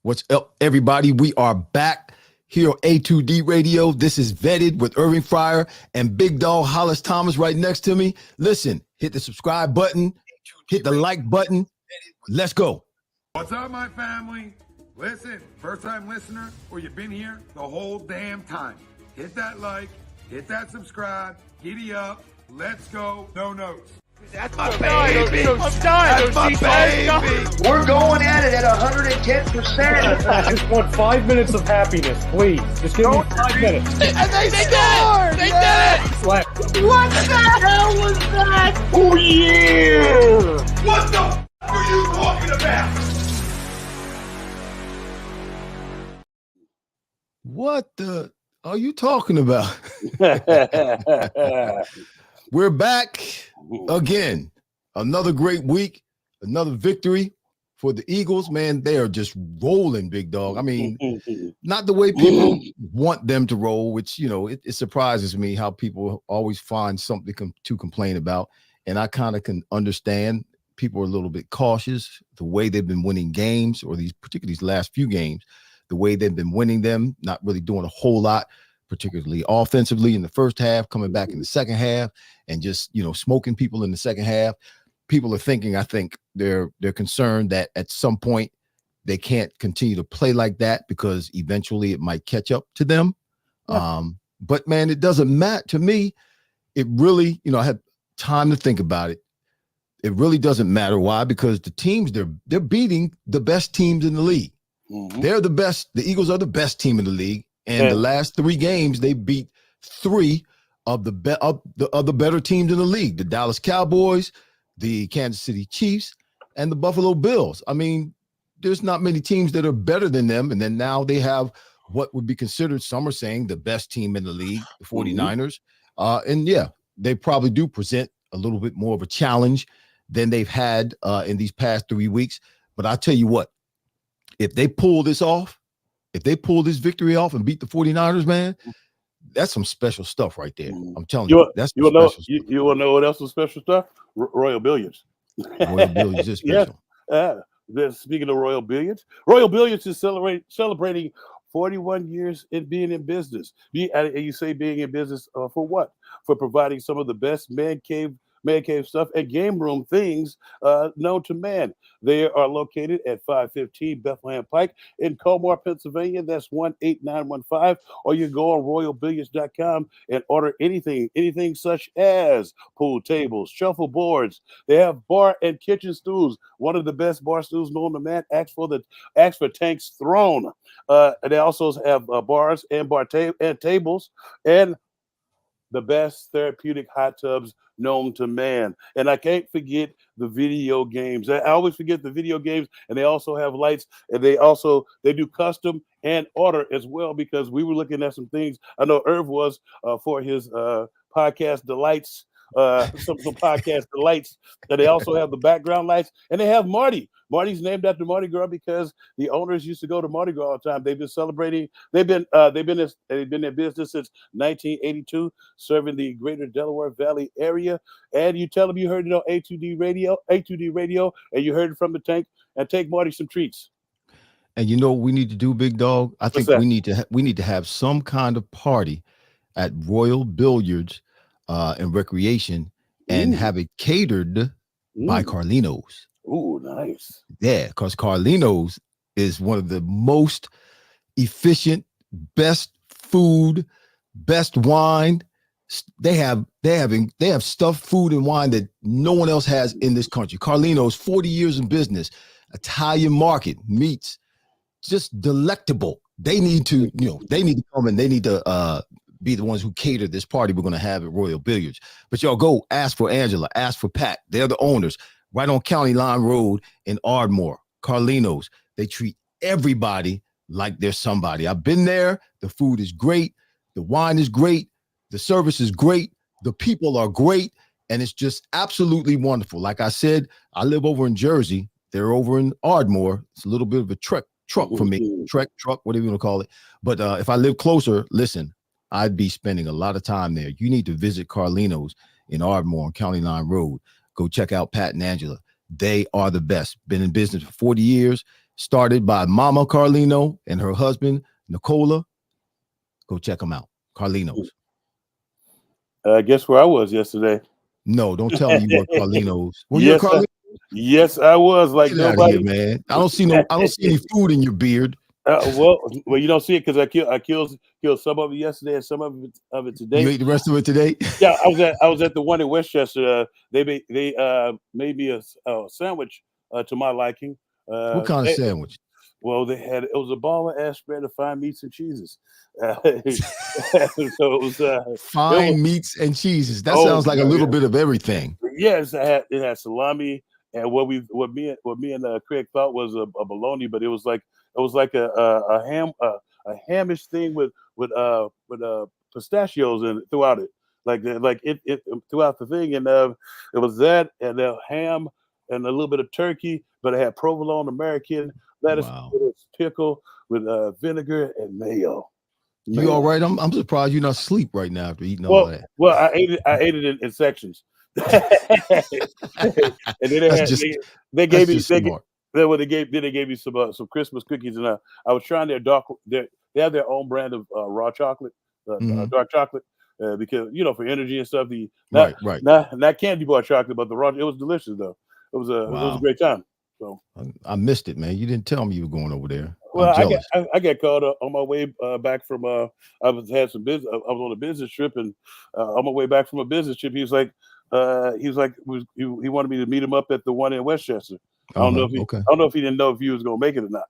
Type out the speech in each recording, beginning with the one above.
What's up, everybody? We are back here on A2D Radio. This is Vetted with Irving Fryar and Big Dog Hollis Thomas right next to me. Listen, hit the subscribe button, hit the like button. Let's go. What's up, my family? Listen, first-time listener, or you've been here the whole damn time. Hit that like, hit that subscribe, giddy up, let's go, no notes. That's my baby. That's my baby. We're going at it at 110%. I just want 5 minutes of happiness, please. Just give me 5 minutes. And they scored! They did it! What the hell was that? Oh, yeah! What the f*** are you talking about? What the are you talking about? We're back again. Another great week, another victory for the Eagles. Man, they are just rolling, Big Dog. I mean, not the way people want them to roll, which, you know, it surprises me how people always find something to complain about. And I kind of can understand people are a little bit cautious the way they've been winning games, or particularly these last few games, the way they've been winning them, not really doing a whole lot, particularly offensively in the first half, coming back in the second half and just, you know, smoking people in the second half. People are thinking, I think they're concerned that at some point they can't continue to play like that because eventually it might catch up to them. Yeah. But man, it doesn't matter to me. It really, you know, I had time to think about it. It really doesn't matter. Why? Because the teams they're beating the best teams in the league. Mm-hmm. They're the best. The Eagles are the best team in the league. And the last 3 games, they beat 3 of the better teams in the league: the Dallas Cowboys, the Kansas City Chiefs, and the Buffalo Bills. I mean, there's not many teams that are better than them. And then now they have what would be considered, some are saying, the best team in the league, the 49ers. And yeah, they probably do present a little bit more of a challenge than they've had in these past 3 weeks. But I'll tell you what, if they pull this off, if they pull this victory off and beat the 49ers, man, that's some special stuff right there. I'm telling you, that's you will know what else is special stuff? Royal Billiards. Royal Billiards is special. Speaking of Royal Billiards is celebrating 41 years in being in business. You say being in business for what? For providing some of the best man cave stuff and game room things known to man. They are located at 515 Bethlehem Pike in Colmar, Pennsylvania. That's 18915. Or you go on royalbilliards.com and order anything such as pool tables, shuffle boards. They have bar and kitchen stools. One of the best bar stools known to man. Ask for Tank's Throne. They also have bars and tables and the best therapeutic hot tubs known to man. And I can't forget the video games. I always forget the video games, and they also have lights, and they do custom and order as well, because we were looking at some things. I know Irv was for his podcast delights, some podcast delights, and they also have the background lights, and they have Marty. Marty's named after Mardi Gras because the owners used to go to Mardi Gras all the time. They've been celebrating. They've been in business since 1982, serving the greater Delaware Valley area. And you tell them you heard it on A2D Radio, and you heard it from the Tank, and take Marty some treats. And you know what we need to do, Big Dog? I think we need to have some kind of party at Royal Billiards and Recreation, and have it catered by Carlino's. Ooh, nice. Yeah, because Carlino's is one of the most efficient, best food, best wine. They have stuff, food, and wine that no one else has in this country. Carlino's, 40 years in business, Italian market, meats, just delectable. They need to come and they need to be the ones who cater this party we're going to have at Royal Billiards. But y'all go ask for Angela, ask for Pat. They're the owners. Right on County Line Road in Ardmore. Carlino's. They treat everybody like they're somebody. I've been there. The food is great. The wine is great. The service is great. The people are great. And it's just absolutely wonderful. Like I said, I live over in Jersey. They're over in Ardmore. It's a little bit of a truck for me. Truck, whatever you want to call it. But if I live closer, listen, I'd be spending a lot of time there. You need to visit Carlino's in Ardmore on County Line Road. Go check out Pat and Angela. They are the best. Been in business for 40 years, started by Mama Carlino and her husband, Nicola. Go check them out. Carlino's. Guess where I was yesterday? No, don't tell me you were Carlino's. Were you Yes, at Carlino's? Yes, I was. Like Get out of nobody. here, man. I don't see any food in your beard. Well, you don't see it because I killed some of it yesterday and some of it today. You ate the rest of it today? Yeah, I was at the one in Westchester. They made me a sandwich to my liking. What kind of sandwich? Well, it was a ball of ash spread of fine meats and cheeses. So it was fine meats and cheeses. That sounds like a little bit of everything. Yes, it had salami and what me and Craig thought was a bologna, but it was like a hamish thing with pistachios in it throughout it, like it throughout the thing, and it was that and ham and a little bit of turkey, but it had provolone American lettuce, with pickle with vinegar and mayo. You all right? I'm surprised you're not asleep right now after eating all that. Well, I ate it in sections. And then they gave me some Christmas cookies, and I was trying their they have their own brand of raw chocolate, dark chocolate, because for energy and stuff. Not candy bar chocolate, but the raw. It was delicious though. It was a great time. So I missed it, man. You didn't tell me you were going over there. Well, I got called on my way back from I was on a business trip, and on my way back from a business trip, he was like he wanted me to meet him up at the one in Westchester. I don't know if he didn't know if he was gonna make it or not.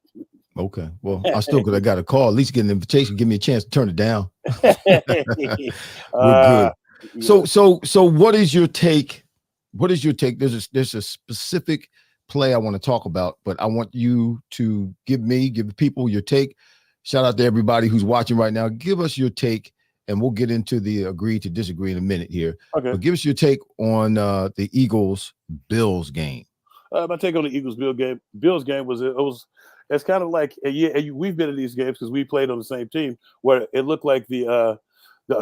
Okay, well, I still could have got a call, at least get an invitation, give me a chance to turn it down. We're good. So what is your take? What is your take? There's a specific play I want to talk about, but I want you to give the people your take. Shout out to everybody who's watching right now. Give us your take, and we'll get into the agree to disagree in a minute here. Okay. But give us your take on the Eagles-Bills game. My take on the Bills game was it's kind of like we've been in these games because we played on the same team where it looked like the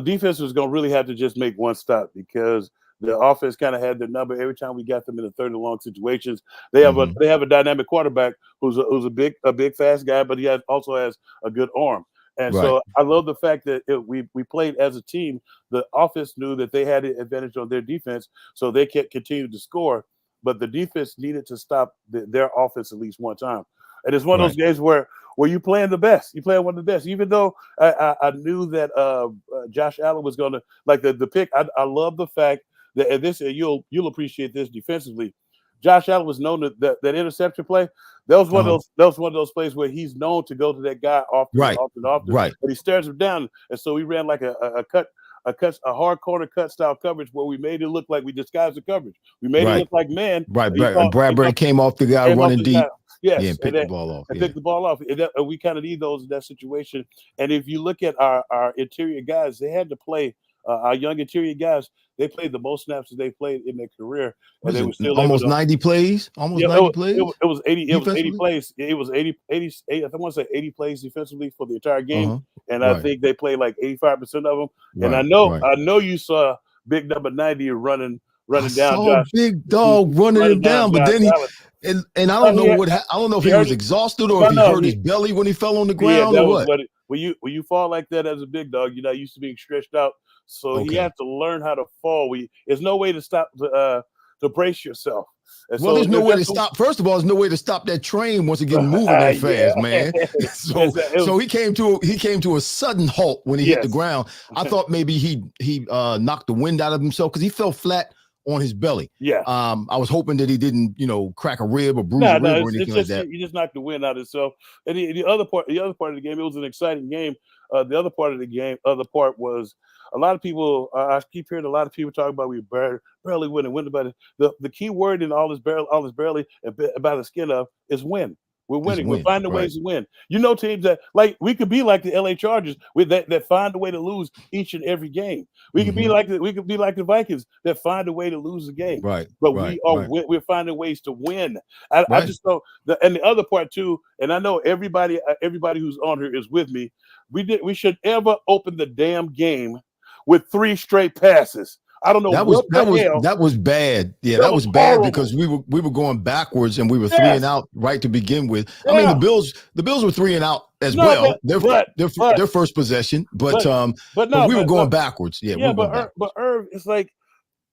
defense was going to really have to just make one stop because the offense kind of had their number every time we got them in the third and long situations. They have a dynamic quarterback who's a big fast guy, but he also has a good arm. And so I love the fact that we played as a team. The offense knew that they had an advantage on their defense, so they kept continuing to score. But the defense needed to stop their offense at least one time. And it's one of those games where you playing the best. You playing one of the best. Even though I knew that Josh Allen was going to like the pick. I love the fact that and this you'll appreciate this defensively. Josh Allen was known that interception play. That was one of those plays where he's known to go to that guy often, right. But he stares him down, and so we ran like a hard corner cut style coverage where we made it look like we disguised the coverage. We made it look like man. Right. And Bradbury came off the guy running deep. Yes, and picked the ball off. Picked the ball off. And we kind of need those in that situation. And if you look at our interior guys, they had to play. Our young interior guys, they played the most snaps that they played in their career, and they were still almost 90 plays. Almost 90 plays. It was 80. It was 80 plays. It was 80. I want to say 80 plays defensively for the entire game, and I think they played like 85% of them. And I know you saw big number 90 running down. Josh. Big dog running him down, but then and I don't know I don't know if he was exhausted or if he hurt his belly when he fell on the ground or what. When you fall like that as a big dog, you're not used to being stretched out. So he had to learn how to fall. There's no way to stop to brace yourself. And well, there's no way to stop. First of all, there's no way to stop that train once it gets moving that fast, man. So he came to a sudden halt when he hit the ground. I thought maybe he knocked the wind out of himself because he fell flat on his belly. Yeah. I was hoping that he didn't, crack a rib or bruise a rib or anything like that. He just knocked the wind out of himself. And the other part of the game, it was an exciting game. The other part was a lot of people. I keep hearing a lot of people talking about we barely win, but the key word in all this barely about the skin of is win. We're winning. We're finding ways to win. Teams that like we could be like the LA Chargers with that find a way to lose each and every game. We could be like the Vikings that find a way to lose the game. Right. But we're finding ways to win. I just know and the other part too, and I know everybody who's on here is with me. We should ever open the damn game with 3 straight passes. I don't know that what that was bad. Yeah, That that was was bad horrible. because we were going backwards and we were 3 Yes. and out right to begin with. I Yeah. mean, the Bills were 3 and out as No, well. but- Their first possession, but we were going backwards. Yeah, we were going backwards. But Irv, it's like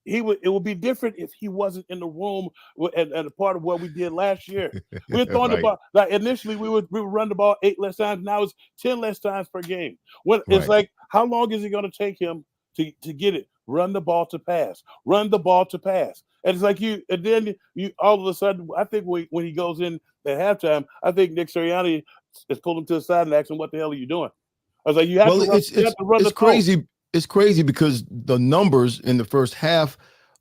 it would be different if he wasn't in the room and a part of what we did last year. We were throwing the ball. Like initially, we would run the ball 8 less times. Now it's 10 less times per game. It's like, how long is it going to take him to get it? Run the ball to pass. Run the ball to pass. And it's like and then you all of a sudden, I think when he goes in at halftime, I think Nick Sirianni has pulled him to the side and asked him, "What the hell are you doing?" I was like, you have to run the crazy. It's crazy because the numbers in the first half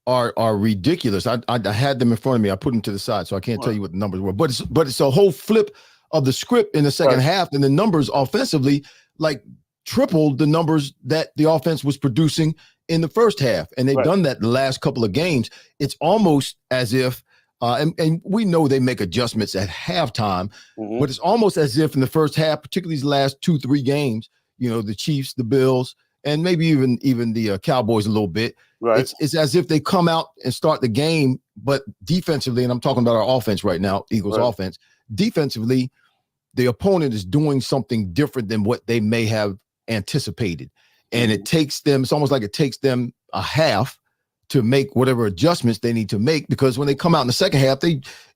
are ridiculous. I had them in front of me. I put them to the side, so I can't tell you what the numbers were. But it's a whole flip of the script in the second half, and the numbers offensively like tripled the numbers that the offense was producing in the first half, and they've done that the last couple of games. It's almost as if, and we know they make adjustments at halftime, but it's almost as if in the first half, particularly these last 2-3 games, the Chiefs, the Bills, and maybe even the Cowboys a little bit. Right. It's as if they come out and start the game, but defensively, and I'm talking about our offense right now, Eagles offense, defensively, the opponent is doing something different than what they may have anticipated. And it takes them, it's almost like it takes them a half to make whatever adjustments they need to make, because when they come out in the second half,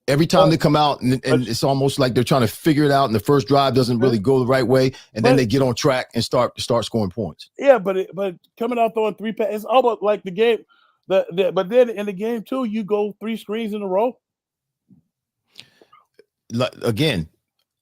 every time they come out and it's almost like they're trying to figure it out, and the first drive doesn't really go the right way, and then they get on track and start scoring points. Yeah, but coming out throwing 3 passes, it's almost like the game. But then in the game too, you go 3 screens in a row. Again,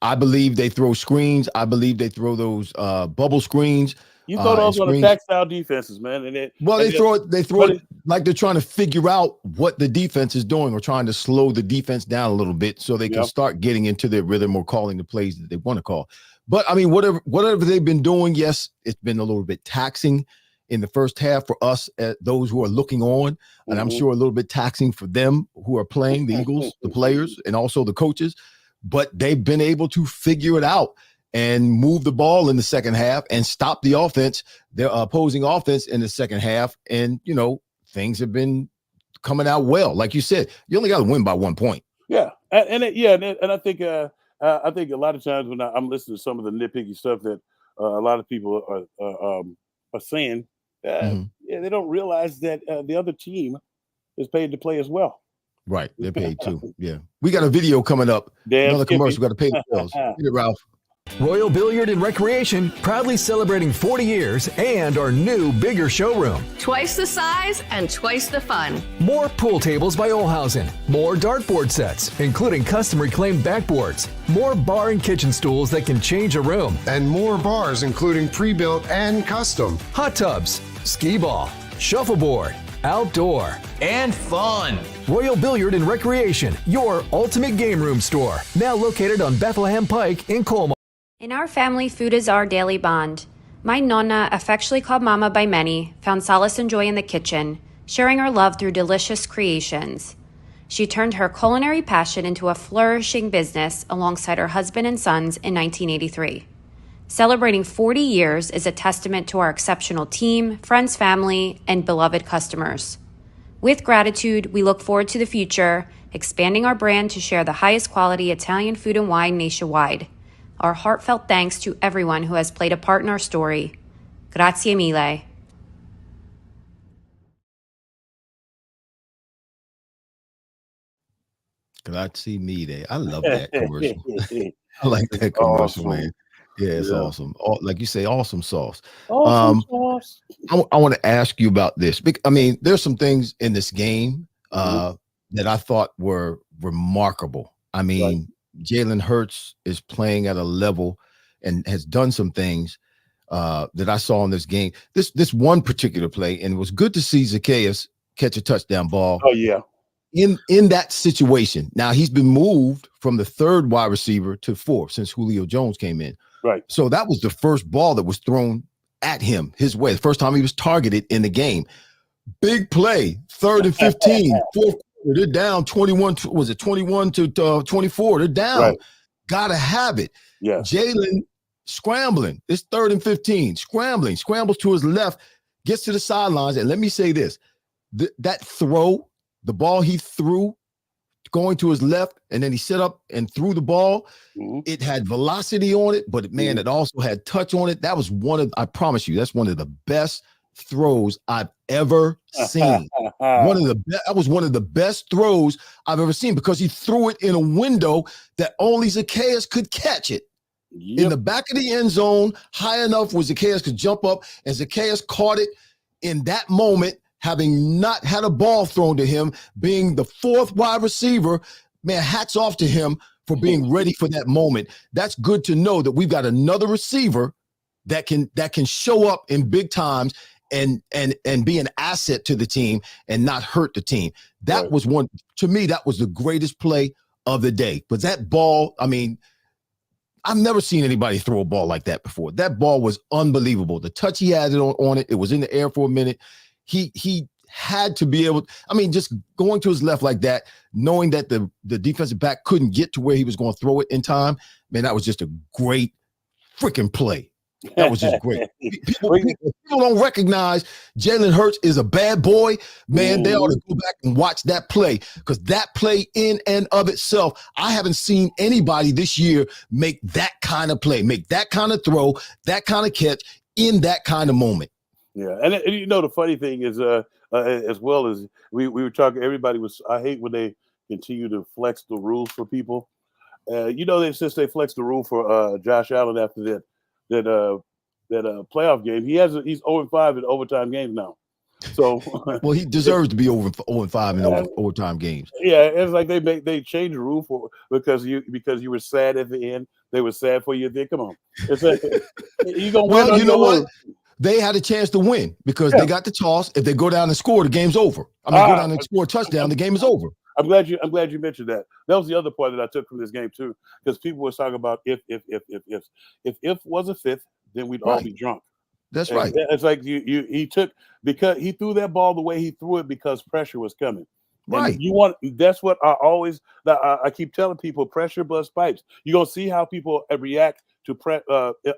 I believe they throw screens. I believe they throw those bubble screens. You throw those on attack style defenses, man. They throw it like they're trying to figure out what the defense is doing, or trying to slow the defense down a little bit so they can start getting into their rhythm or calling the plays that they want to call. But I mean, whatever they've been doing, yes, it's been a little bit taxing in the first half for us, those who are looking on, and I'm sure a little bit taxing for them who are playing, the Eagles, the players, and also the coaches. But they've been able to figure it out and move the ball in the second half and stop the offense, their opposing offense in the second half. And, things have been coming out well. Like you said, you only got to win by 1 point. Yeah. And I think a lot of times when I'm listening to some of the nitpicky stuff that a lot of people are saying, they don't realize that the other team is paid to play as well. Right. They're paid too. Yeah. We got a video coming up. Another commercial. We got to pay the bills. Get it, Ralph. Royal Billiard and Recreation, proudly celebrating 40 years and our new, bigger showroom. Twice the size and twice the fun. More pool tables by Olhausen. More dartboard sets, including custom reclaimed backboards. More bar and kitchen stools that can change a room. And more bars, including pre-built and custom. Hot tubs, skee ball, shuffleboard, outdoor, and fun. Royal Billiard and Recreation, your ultimate game room store. Now located on Bethlehem Pike in Colma. In our family, food is our daily bond. My Nonna, affectionately called Mama by many, found solace and joy in the kitchen, sharing her love through delicious creations. She turned her culinary passion into a flourishing business alongside her husband and sons in 1983. Celebrating 40 years is a testament to our exceptional team, friends, family, and beloved customers. With gratitude, we look forward to the future, expanding our brand to share the highest quality Italian food and wine nationwide. Our heartfelt thanks to everyone who has played a part in our story. Grazie mille. Grazie mille. I love that commercial. I like that commercial, man. Yeah, it's awesome. Like you say, awesome sauce. Awesome sauce. I want to ask you about this. I mean, there's some things in this game that I thought were remarkable. I mean, Jalen Hurts is playing at a level and has done some things that I saw in this game. This one particular play, and it was good to see Zacchaeus catch a touchdown ball. Oh, yeah. In that situation. Now, he's been moved from the third wide receiver to fourth since Julio Jones came in. Right. So that was the first ball that was thrown at him his way. The first time he was targeted in the game. Big play, 3rd and 15, fourth quarter. They're down 21. Was it 21 to 24? They're down. Right. Gotta have it. Yeah. Jalen scrambling. It's 3rd and 15. Scrambles to his left, gets to the sidelines. And let me say this. that throw, the ball he threw going to his left, and then he set up and threw the ball. It had velocity on it, but man, it also had touch on it. That was I promise you, that's one of the best throws I've ever seen. That was one of the best throws I've ever seen, because he threw it in a window that only Zacchaeus could catch it. In the back of the end zone, high enough where Zacchaeus could jump up, and Zacchaeus caught it in that moment, having not had a ball thrown to him, being the fourth wide receiver. Man, hats off to him for being ready for that moment. That's good to know that we've got another receiver that can show up in big times and be an asset to the team and not hurt the team. That was one, to me, that was the greatest play of the day. But that ball, I mean, I've never seen anybody throw a ball like that before. That ball was unbelievable. The touch he had on it, it was in the air for a minute. He had to be able, I mean, just going to his left like that, knowing that the defensive back couldn't get to where he was going to throw it in time. Man, that was just a great freaking play. That was just great. People don't recognize Jalen Hurts is a bad boy. Man, they ought to go back and watch that play, because that play in and of itself, I haven't seen anybody this year make that kind of play, make that kind of throw, that kind of catch in that kind of moment. Yeah, and you know, the funny thing is, as well as we were talking, everybody was. I hate when they continue to flex the rules for people. You know, since they flexed the rule for Josh Allen after that playoff game, he's 0-5 in overtime games now. So, well, he deserves to be 0-5 in overtime games. Yeah, it's like they changed the rule because you were sad at the end. They were sad for you. Come on, it's like, you gonna win. Well, you know what? They had a chance to win because they got the toss. If they go down and score, the game's over. I mean, go down and score a touchdown, the game is over. I'm glad you mentioned that. That was the other part that I took from this game too, because people were talking about if was a fifth, then we'd all be drunk. That's right. It's like he took, because he threw that ball the way he threw it because pressure was coming. Right. And that's what I keep telling people: pressure busts pipes. You're gonna see how people react to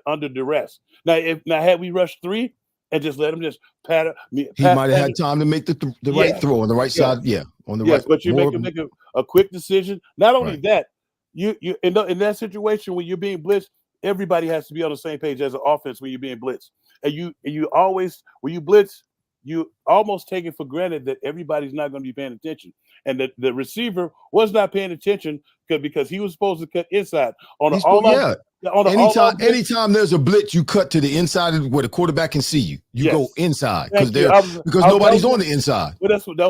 under duress. Now, had we rushed 3 and just let him just pat it, he might have had time to make the right throw on the right side. Yeah, on the right. But you make a quick decision. Not only that, you in that situation when you're being blitzed, everybody has to be on the same page as an offense when you're being blitzed. And you always, when you blitz, you almost take it for granted that everybody's not going to be paying attention, and that the receiver was not paying attention because he was supposed to cut inside anytime there's a blitz, you cut to the inside where the quarterback can see you. You go inside because nobody's on the inside. Well, that's what I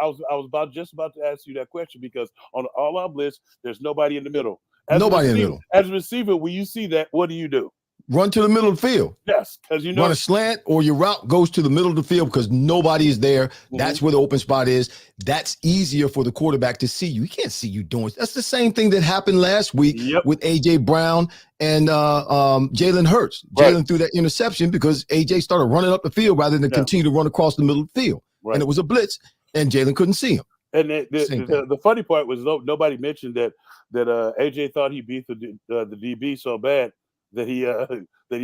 was just about to ask you that question, because on all our blitz, there's nobody in the middle. As a receiver, when you see that, what do you do? Run to the middle of the field. Yes, because you know, run a slant, or your route goes to the middle of the field because nobody is there. That's where the open spot is. That's easier for the quarterback to see you. He can't see you doing. That's the same thing that happened last week with AJ Brown and Jalen Hurts. Jalen threw that interception because AJ started running up the field rather than continue to run across the middle of the field. And it was a blitz, and Jalen couldn't see him. And the funny part was nobody mentioned that AJ thought he beat the DB so bad that he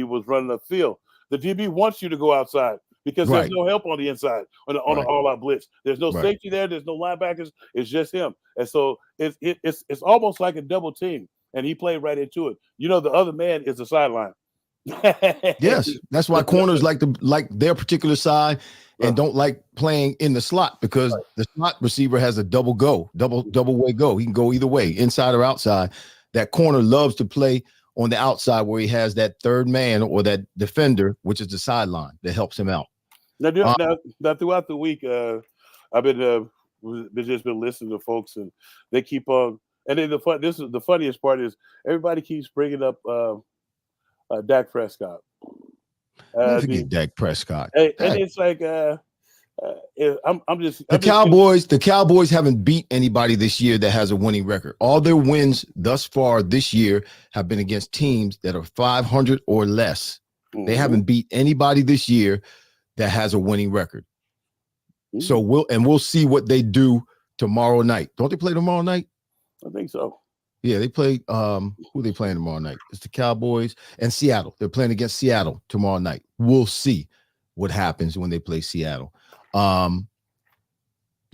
was running the field. The DB wants you to go outside because there's no help on the inside on an all-out blitz. There's no safety there. There's no linebackers. It's just him. And so it's almost like a double team, and he played right into it. You know, the other man is the sideline. Yes, that's why corners like their particular side and don't like playing in the slot, because the slot receiver has a double way go. He can go either way, inside or outside. That corner loves to play on the outside where he has that third man or that defender, which is the sideline that helps him out. Now throughout the week, I've been listening to folks, and they keep on. And then the funniest part is everybody keeps bringing up Dak Prescott. Forget Dak Prescott. And it's like the Cowboys haven't beat anybody this year that has a winning record. All their wins thus far this year have been against teams that are 500 or less. They haven't beat anybody this year that has a winning record. So we'll see what they do tomorrow night. Don't they play tomorrow night? I think so. Yeah, they play. Who are they playing tomorrow night? It's the Cowboys and Seattle. They're playing against Seattle tomorrow night. We'll see what happens when they play Seattle.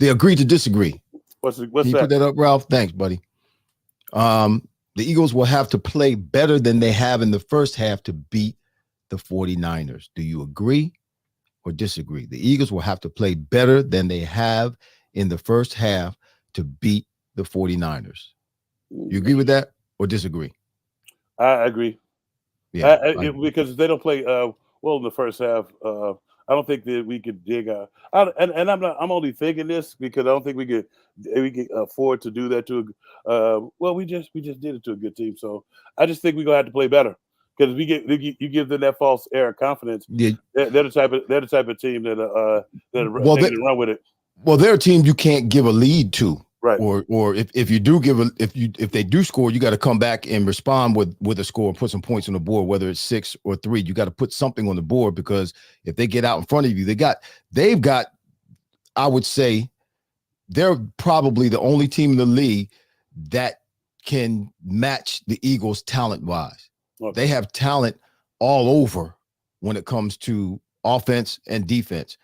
They agree to disagree. What's Can you that? put that up, Ralph? Thanks, buddy. The Eagles will have to play better than they have in the first half to beat the 49ers. Do you agree or disagree? The Eagles will have to play better than they have in the first half to beat the 49ers. You agree with that or disagree? I agree. Yeah, because they don't play well in the first half. I don't think that we could dig out. And I'm only thinking this because I don't think we could afford to do that to well, we just did it to a good team. So I just think we're gonna have to play better because you give them that false air of confidence. Yeah. They're the type of team that run with it. Well, they're a team you can't give a lead to. Right. Or if you do if they do score, you got to come back and respond with a score and put some points on the board, whether it's 6 or 3. You got to put something on the board because if they get out in front of you, they've got, I would say, they're probably the only team in the league that can match the Eagles talent-wise. Okay. They have talent all over when it comes to offense and defense.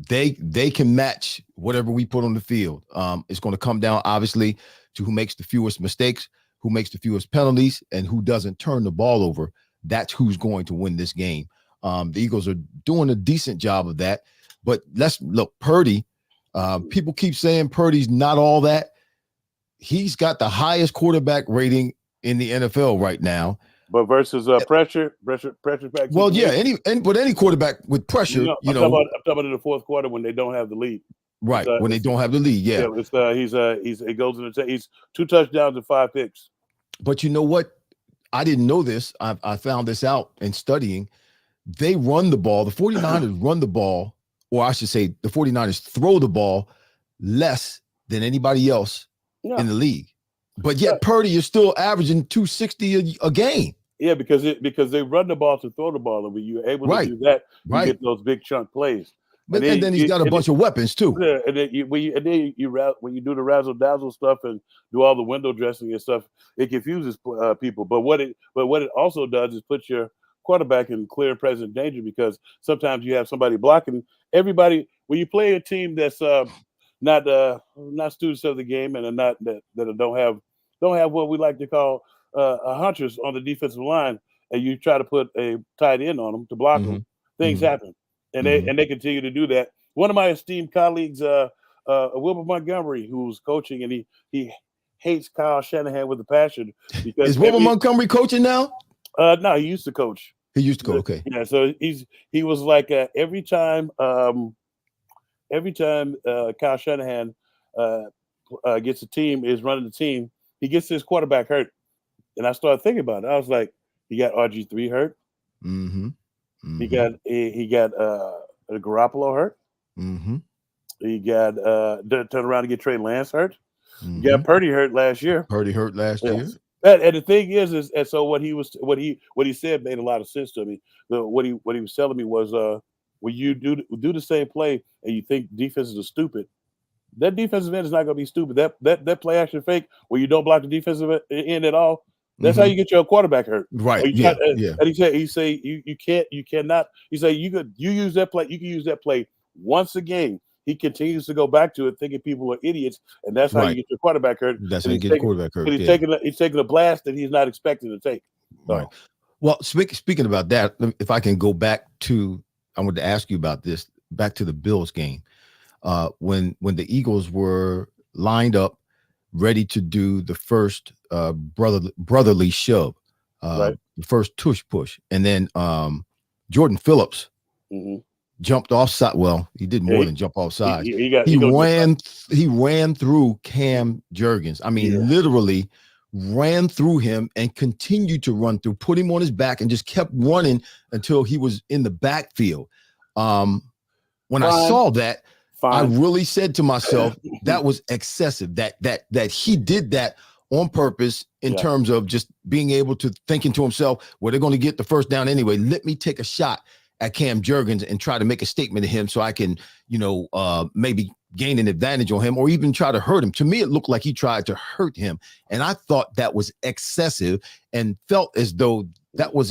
They can match whatever we put on the field. It's going to come down, obviously, to who makes the fewest mistakes, who makes the fewest penalties, and who doesn't turn the ball over. That's who's going to win this game. The Eagles are doing a decent job of that. But let's look, Purdy. People keep saying Purdy's not all that. He's got the highest quarterback rating in the NFL right now. But versus pressure back. Well, yeah, any quarterback with pressure, I'm talking about in the fourth quarter when they don't have the lead. Right, when they don't have the lead, yeah. He goes in he's 2 touchdowns and 5 picks. But you know what? I didn't know this. I found this out in studying. They run the ball. The 49ers run the ball, or I should say the 49ers throw the ball less than anybody else in the league. But yet Purdy is still averaging 260 a game. Yeah, because they run the ball to throw the ball, and when you're able to do that, you get those big chunk plays. But then he's got a bunch of weapons too. Yeah, and then when you do the razzle dazzle stuff and do all the window dressing and stuff, it confuses people. But what it also does is put your quarterback in clear and present danger because sometimes you have somebody blocking everybody. When you play a team that's not students of the game and are not that don't have what we like to call hunters on the defensive line, and you try to put a tight end on them to block them, things happen, and they continue to do that. One of my esteemed colleagues, Wilbur Montgomery, who's coaching, and he hates Kyle Shanahan with a passion. Because is Wilbur Montgomery coaching now? No, he used to coach. He used to go. Okay. Yeah, so he was like every time Kyle Shanahan gets a team, is running the team, he gets his quarterback hurt. And I started thinking about it. I was like, he got RG3 hurt. He got Garoppolo hurt. He got turn around to get Trey Lance hurt. He got Purdy hurt last year. year. And the thing is and so what he said made a lot of sense to me. What he was telling me was when you do the same play and you think defenses are stupid, that defensive end is not going to be stupid. That play action fake where you don't block the defensive end at all. That's how you get your quarterback hurt. Right. And he say you cannot. He say you use that play. You can use that play once a game. He continues to go back to it, thinking people are idiots, and that's how you get your quarterback hurt. That's how you get your quarterback hurt. He's taking a blast that he's not expecting to take. So. Right. Well, speaking about that, if I can go back to, I wanted to ask you about this. Back to the Bills game, when the Eagles were lined up, ready to do the first brotherly shove, the first tush push, and then Jordan Phillips jumped offside. Well, he did more than jump offside. He ran through Cam Jurgens. I mean, literally ran through him and continued to run through, put him on his back, and just kept running until he was in the backfield. When I saw that, I really said to myself, that was excessive. That he did that on purpose in terms of just being able to thinking to himself, well, they're going to get the first down anyway. Let me take a shot at Cam Jurgens and try to make a statement to him so I can, maybe gain an advantage on him or even try to hurt him. To me, it looked like he tried to hurt him. And I thought that was excessive and felt as though that was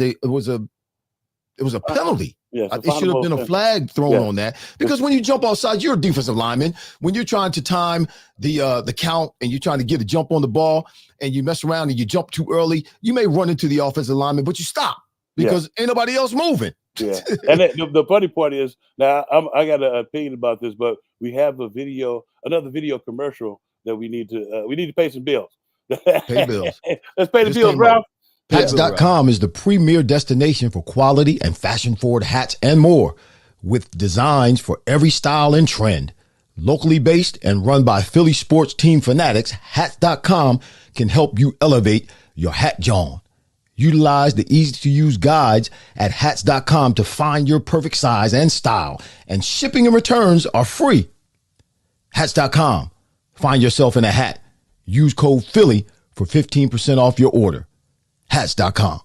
it was a penalty. Yes, It should have been a flag thrown on that, because when you jump outside, you're a defensive lineman. When you're trying to time the count and you're trying to get a jump on the ball and you mess around and you jump too early, you may run into the offensive lineman, but you stop because ain't nobody else moving. Yeah, and the funny part is, now I got an opinion about this, but we have another video commercial that we need to pay some bills. Pay bills. Let's pay the bills, Ralph. Hats.com is the premier destination for quality and fashion-forward hats and more, with designs for every style and trend. Locally based and run by Philly sports team fanatics, Hats.com can help you elevate your hat John. Utilize the easy-to-use guides at Hats.com to find your perfect size and style, and shipping and returns are free. Hats.com. Find yourself in a hat. Use code Philly for 15% off your order. Hats.com.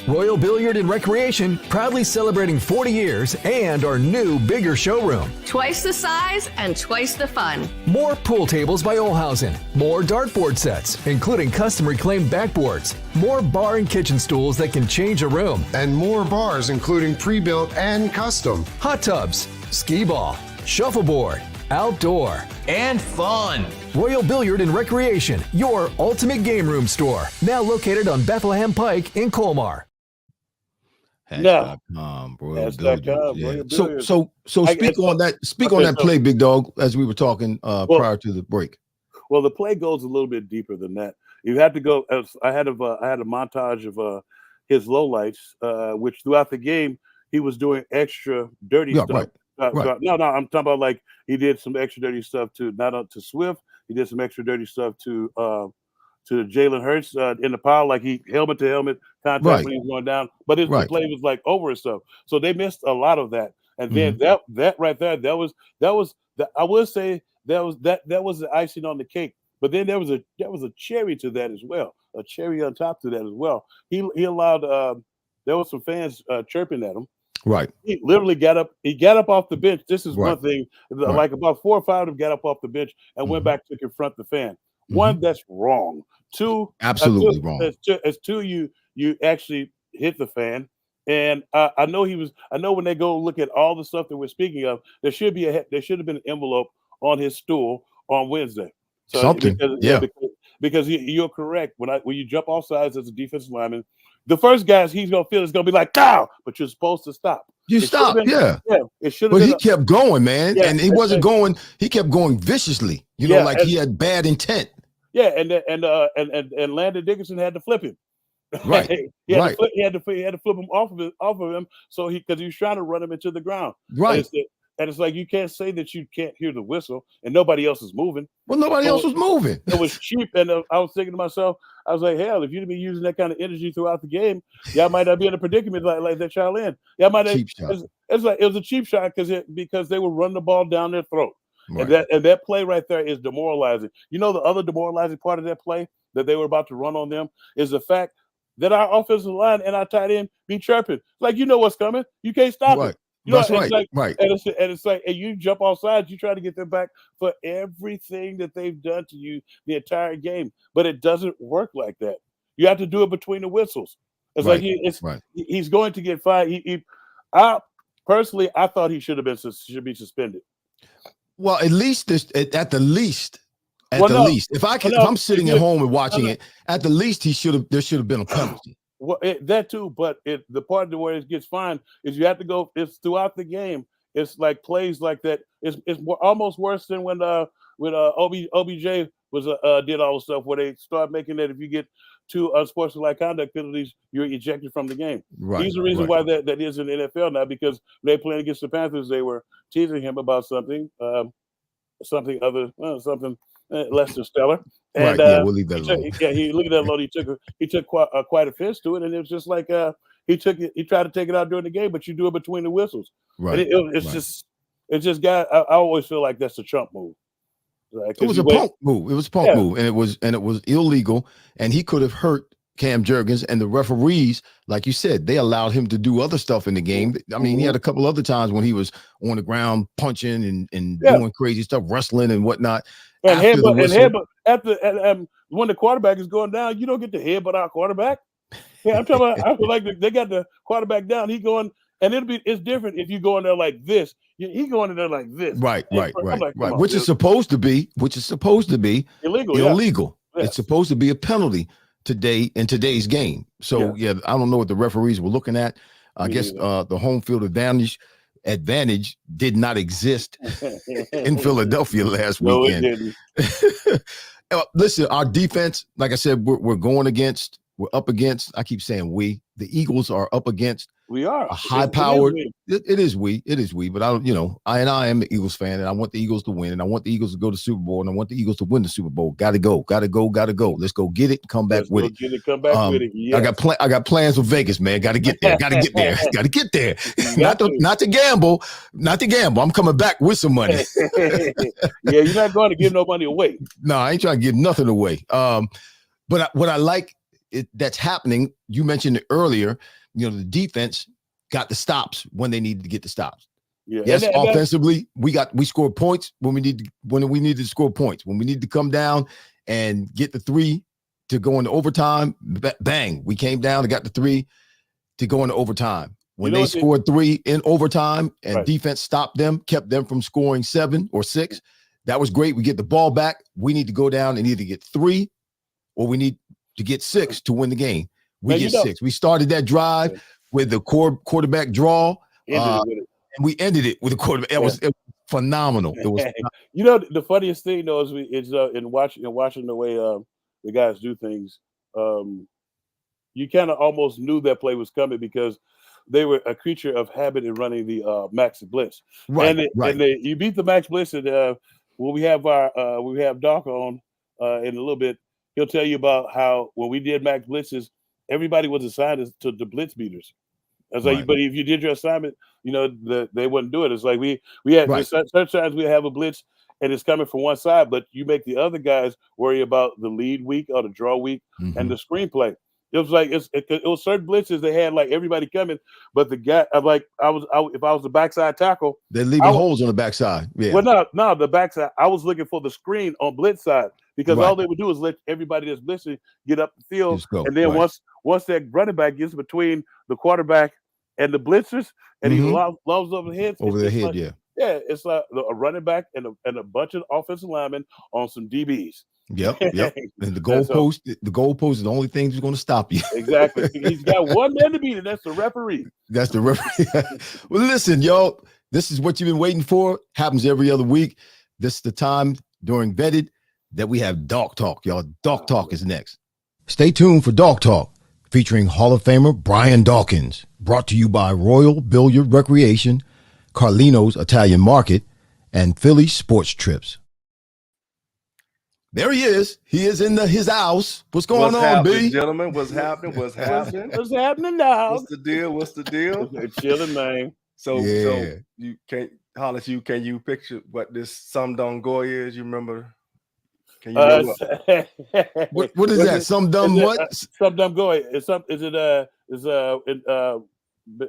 Royal Billiard and Recreation, proudly celebrating 40 years and our new, bigger showroom. Twice the size and twice the fun. More pool tables by Olhausen. More dartboard sets, including custom reclaimed backboards. More bar and kitchen stools that can change a room. And more bars, including pre-built and custom. Hot tubs, skee ball, shuffleboard, outdoor, and fun. Royal Billiard and Recreation, your ultimate game room store. Now located on Bethlehem Pike in Colmar. Hats.com, bro. Yeah. So speak on that play, big dog, as we were talking prior to the break. Well, the play goes a little bit deeper than that. You have to go. I had a montage of his lowlights, which throughout the game he was doing extra dirty stuff. Right. No, I'm talking about, like, he did some extra dirty stuff to Swift. He did some extra dirty stuff to Jalen Hurts in the pile, like he helmet to helmet contact when he was going down. But the play was like over and stuff. So they missed a lot of that. And then that right there, that was I would say that was the icing on the cake. But then there was a cherry to that as well, a cherry on top to that as well. He allowed there was some fans chirping at him. Right. He literally got up. He got up off the bench. This is one thing. Like about 4 or 5 of them got up off the bench and went back to confront the fan. One, that's wrong. Two, absolutely wrong. As two, you actually hit the fan. And I know when they go look at all the stuff that we're speaking of, there should have been an envelope on his stool on Wednesday. So something, because you're correct. When you jump off sides as a defensive lineman, the first guys he's gonna feel is gonna be like, "Dow," but you're supposed to stop. You stop, It should have. But he kept going, man, and he wasn't going. He kept going viciously. Like he had bad intent. Yeah, and Landon Dickerson had to flip him. Right. He had to flip him off of him. So because he was trying to run him into the ground. Right. And it's like, you can't say that you can't hear the whistle and nobody else is moving. Well, nobody else was moving. It was cheap. And I was thinking to myself, I was like, hell, if you'd been using that kind of energy throughout the game, y'all might not be in a predicament like that y'all in. Y'all might have, it's like it was a cheap shot because they were running the ball down their throat. Right. And that play right there is demoralizing. The other demoralizing part of that play that they were about to run on them is the fact that our offensive line and our tight end be chirping. Like, what's coming. You can't stop it. That's right. Right. And it's like, and you jump off sides, you try to get them back for everything that they've done to you the entire game. But it doesn't work like that. You have to do it between the whistles. It's like he's going to get fired. I thought he should be suspended. Well, at least at the least. If I'm sitting at home and watching it, at the least there should have been a penalty. Well, that too, but the part where it gets fined is you have to go. It's throughout the game. It's like plays like that. It's almost worse than when OBJ was did all the stuff where they start making that if you get 2 unsportsmanlike conduct penalties, you're ejected from the game. Right. He's the reason why that is in the NFL now, because they're playing against the Panthers. They were teasing him about something less than stellar. And, we'll leave that alone. He look at that load. He took quite offense to it, and it was just like he tried to take it out during the game, but you do it between the whistles. Right. And it's just guy. I always feel like that's a Trump move. It was a punk move. It was a punk move, and it was illegal, and he could have hurt Cam Jurgens, and the referees, like you said, they allowed him to do other stuff in the game. I mean, he had a couple other times when he was on the ground punching and doing crazy stuff, wrestling and whatnot. And when the quarterback is going down, you don't get to headbutt our quarterback. Yeah, I'm talking about. I feel like they got the quarterback down. He going, and it's different if you go in there like this. He going in there like this. Right. I'm like, Right. Which is supposed to be illegal. illegal. Yes. It's supposed to be a penalty today in today's game. So yeah, I don't know what the referees were looking at. I guess the home field advantage did not exist in Philadelphia last weekend. No, it didn't. Listen, our defense, like I said, we're up against. I keep saying the Eagles are up against. We are a high-powered. It is we. But I am the Eagles fan, and I want the Eagles to win, and I want the Eagles to go to the Super Bowl, and I want the Eagles to win the Super Bowl. Got to go. Let's go get it. Come back with it. Come back with it. Yes. I got plans for Vegas, man. Got to get there. Got to get there. Not to gamble. I'm coming back with some money. Yeah, you're not going to give no money away. No, I ain't trying to give nothing away. But what I like that's happening, you mentioned it earlier. The defense got the stops when they needed to get the stops. Yeah. Yes, offensively, we scored points when we needed to score points. When we needed to come down and get the 3 to go into overtime, bang, we came down and got the 3 to go into overtime. When they scored 3 in overtime and defense stopped them, kept them from scoring 7 or 6, that was great. We get the ball back. We need to go down and either get 3 or we need to get 6 to win the game. We get 6. We started that drive with the quarterback draw, and we ended it with a quarterback. It was phenomenal. It was. The funniest thing though is in watching the way the guys do things. You kind of almost knew that play was coming because they were a creature of habit in running the max blitz. Right. And you beat the max blitz, and when we have Dawk on in a little bit, he'll tell you about how when we did max blitzes, everybody was assigned to the blitz beaters. I was like, but if you did your assignment, they wouldn't do it. It's like we had sometimes we have a blitz and it's coming from one side, but you make the other guys worry about the lead week or the draw week and the screenplay. It was like it was certain blitzes they had like everybody coming, but the guy if I was the backside tackle, they're leaving holes on the backside. Yeah. Well, no, the backside. I was looking for the screen on blitz side because all they would do is let everybody that's blitzing get up the field, and then once that running back gets between the quarterback and the blitzers, and he lobs over the head. Yeah, it's like a running back and a bunch of offensive linemen on some DBs. Yep. And the goalpost is the only thing that's going to stop you. Exactly. He's got one man to beat, and that's the referee. Well, listen, y'all, this is what you've been waiting for. Happens every other week. This is the time during Vetted that we have Dawk Talk, y'all. Dawk Talk is next. Stay tuned for Dawk Talk, featuring Hall of Famer Brian Dawkins, brought to you by Royal Billiard Recreation, Carlino's Italian Market, and Philly Sports Trips. There he is. He is in his house. What's going on, B? Gentlemen, what's happening? What's happening now? What's the deal? Chilling, man. So you can't, Hollis, can you picture what this Some Dumb Goy is? You remember? Can you what is that? Some dumb what? Some Dumb Goy. Is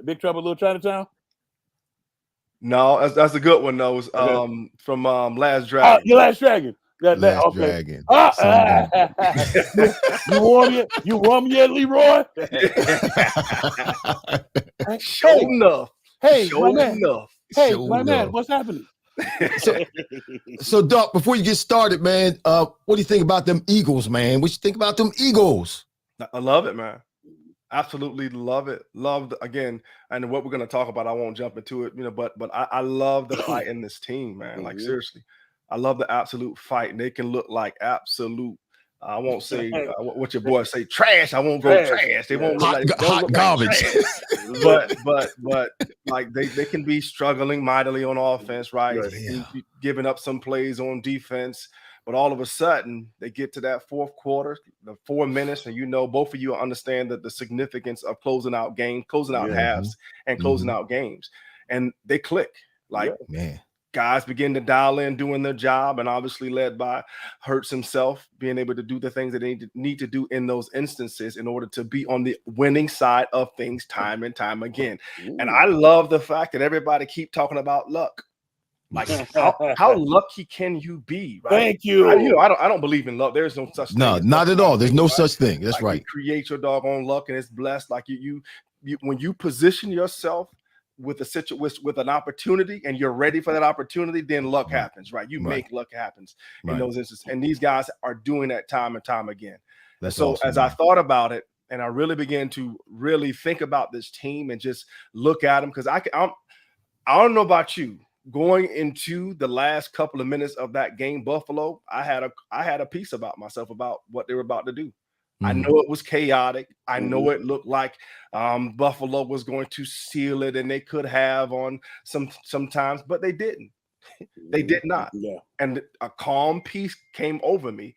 Big Trouble in Little Chinatown? No, that's a good one though. From Last Dragon. Your Last Dragon. Last Dragon. You warm me yet, Leroy? Show enough. Hey, my man, what's happening? So, Doc, before you get started, man, what do you think about them Eagles, man? What you think about them Eagles? I love it, man. Absolutely love it. Again, and what we're going to talk about, I won't jump into it, but I love the fight in this team, man. Like, seriously, I love the absolute fight. And they can look like absolute, I won't say what your boys say, trash. I won't go trash. They won't look hot garbage. But like they can be struggling mightily on offense, right? Giving up some plays on defense. But all of a sudden, they get to that fourth quarter, the 4 minutes, and both of you understand the significance of closing out halves and closing out games. And they click. Guys begin to dial in, doing their job, and obviously led by Hurts himself, being able to do the things that they need to do in those instances in order to be on the winning side of things time and time again. And I love the fact that everybody keep talking about luck. Like how lucky can you be? Right? Thank you. I don't believe in luck. There's no such thing. No, not at all. There's no such thing. That's like right. You create your doggone luck and it's blessed. Like you when you position yourself with with an opportunity and you're ready for that opportunity, then luck happens, right? You make luck happens in those instances. And these guys are doing that time and time again. That's so awesome, as I thought about it, and I really began to really think about this team and just look at them, because I don't know about you. Going into the last couple of minutes of that game, Buffalo, I had a piece about myself about what they were about to do. I know it was chaotic. I know it looked like Buffalo was going to seal it, and they could have on sometimes, but they didn't. They did not. Yeah. And a calm peace came over me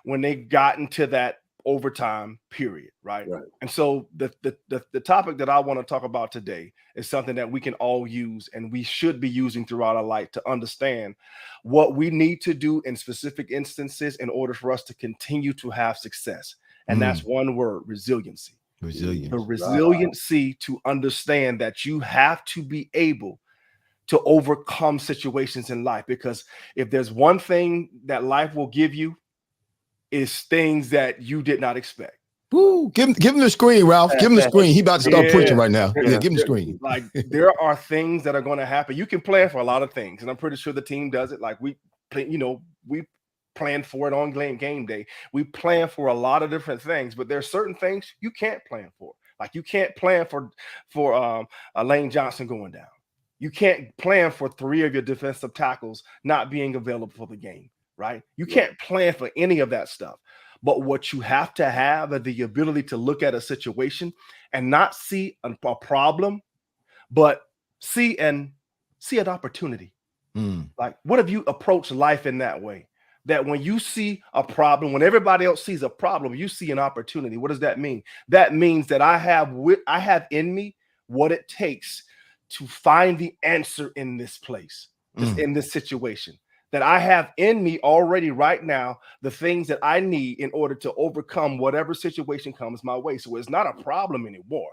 when they got into that overtime period, right? And so the topic that I want to talk about today is something that we can all use, and we should be using throughout our life to understand what we need to do in specific instances in order for us to continue to have success. And that's one word: resiliency. The resiliency to understand that you have to be able to overcome situations in life, because if there's one thing that life will give you, is things that you did not expect. Woo, give him the screen, Ralph. Give him the screen. He about to start preaching right now. Yeah, give him the screen. Like there are things that are going to happen. You can plan for a lot of things, and I'm pretty sure the team does it. Like we plan for it on game day. We plan for a lot of different things, but there's certain things you can't plan for. Like you can't plan for Lane Johnson going down. You can't plan for 3 of your defensive tackles not being available for the game. Right? You can't plan for any of that stuff. But what you have to have is the ability to look at a situation and not see a problem, but see an opportunity. Like, what if you approach life in that way? That when you see a problem, when everybody else sees a problem, you see an opportunity. What does that mean? That means that I have in me what it takes to find the answer in this place, in this situation. That I have in me already right now the things that I need in order to overcome whatever situation comes my way. So it's not a problem anymore.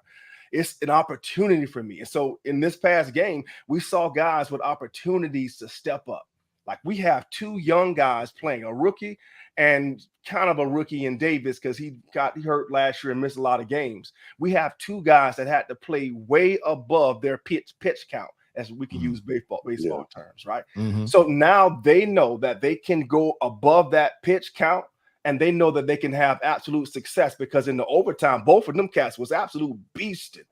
It's an opportunity for me. And so in this past game, we saw guys with opportunities to step up. Like we have 2 young guys playing, a rookie and kind of a rookie in Davis because he got hurt last year and missed a lot of games. We have 2 guys that had to play way above their pitch count, as we can use baseball terms, right? So now they know that they can go above that pitch count, and they know that they can have absolute success, because in the overtime, both of them cats was absolute beasting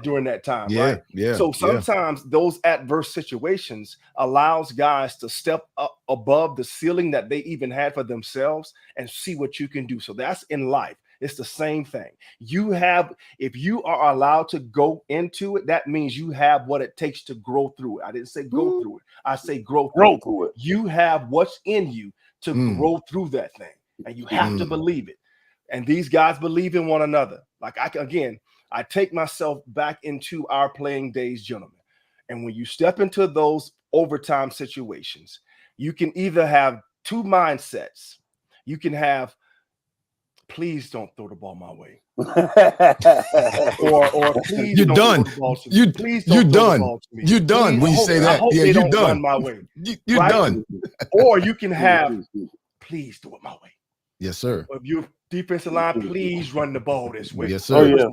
during that time, right? So sometimes those adverse situations allows guys to step up above the ceiling that they even had for themselves and see what you can do. So that's in life. It's the same thing. If you are allowed to go into it, that means you have what it takes to grow through it. I didn't say go through it. I say grow through it. You have what's in you to grow through that thing, and you have to believe it. And these guys believe in one another. Like I take myself back into our playing days, gentlemen. And when you step into those overtime situations, you can either have 2 mindsets. You can have, please don't throw the ball my way. or please you're don't done. Throw the ball to me. Please don't you're throw done. The ball to me. You're done when you say that. Yeah, you're done. My way. You're done. Or you can have, please throw it my way. Yes, sir. If your defensive line, please run the ball this way. Yes, sir.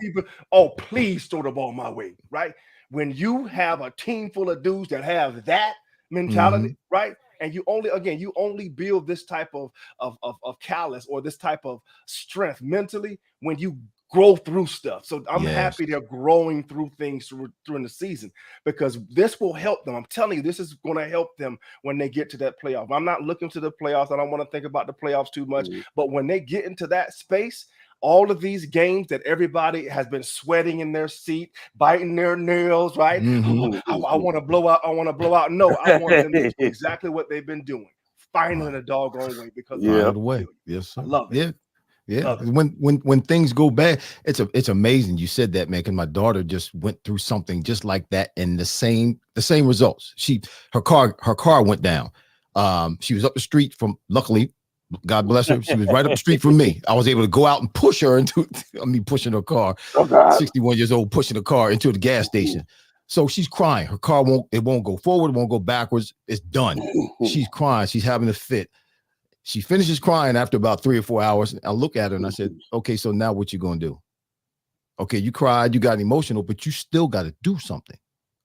Please throw the ball my way. Right? When you have a team full of dudes that have that mentality, right? And you only build this type of callous or this type of strength mentally when you grow through stuff. So I'm happy they're growing through things during the season, because this will help them. I'm telling you, this is going to help them when they get to that playoff. I'm not looking to the playoffs. I don't want to think about the playoffs too much. But when they get into that space, all of these games that everybody has been sweating in their seat, biting their nails, right? I want to blow out. I want to blow out. No, I want them to do exactly what they've been doing, finding a doggone way, because the way. Yes, sir. I love it. Yeah. When things go bad, it's amazing. You said that, man, because my daughter just went through something just like that, and the same results. Her car went down. She was up the street from, luckily, God bless her, she was right up the street from me. I was able to go out and push her pushing her car. 61 years old, pushing the car into the gas station. So she's crying. Her car won't go forward, it won't go backwards. It's done. She's crying. She's having a fit. She finishes crying after about 3 or 4 hours. I look at her and I said, okay, so now what you gonna do? Okay, you cried, you got emotional, but you still got to do something.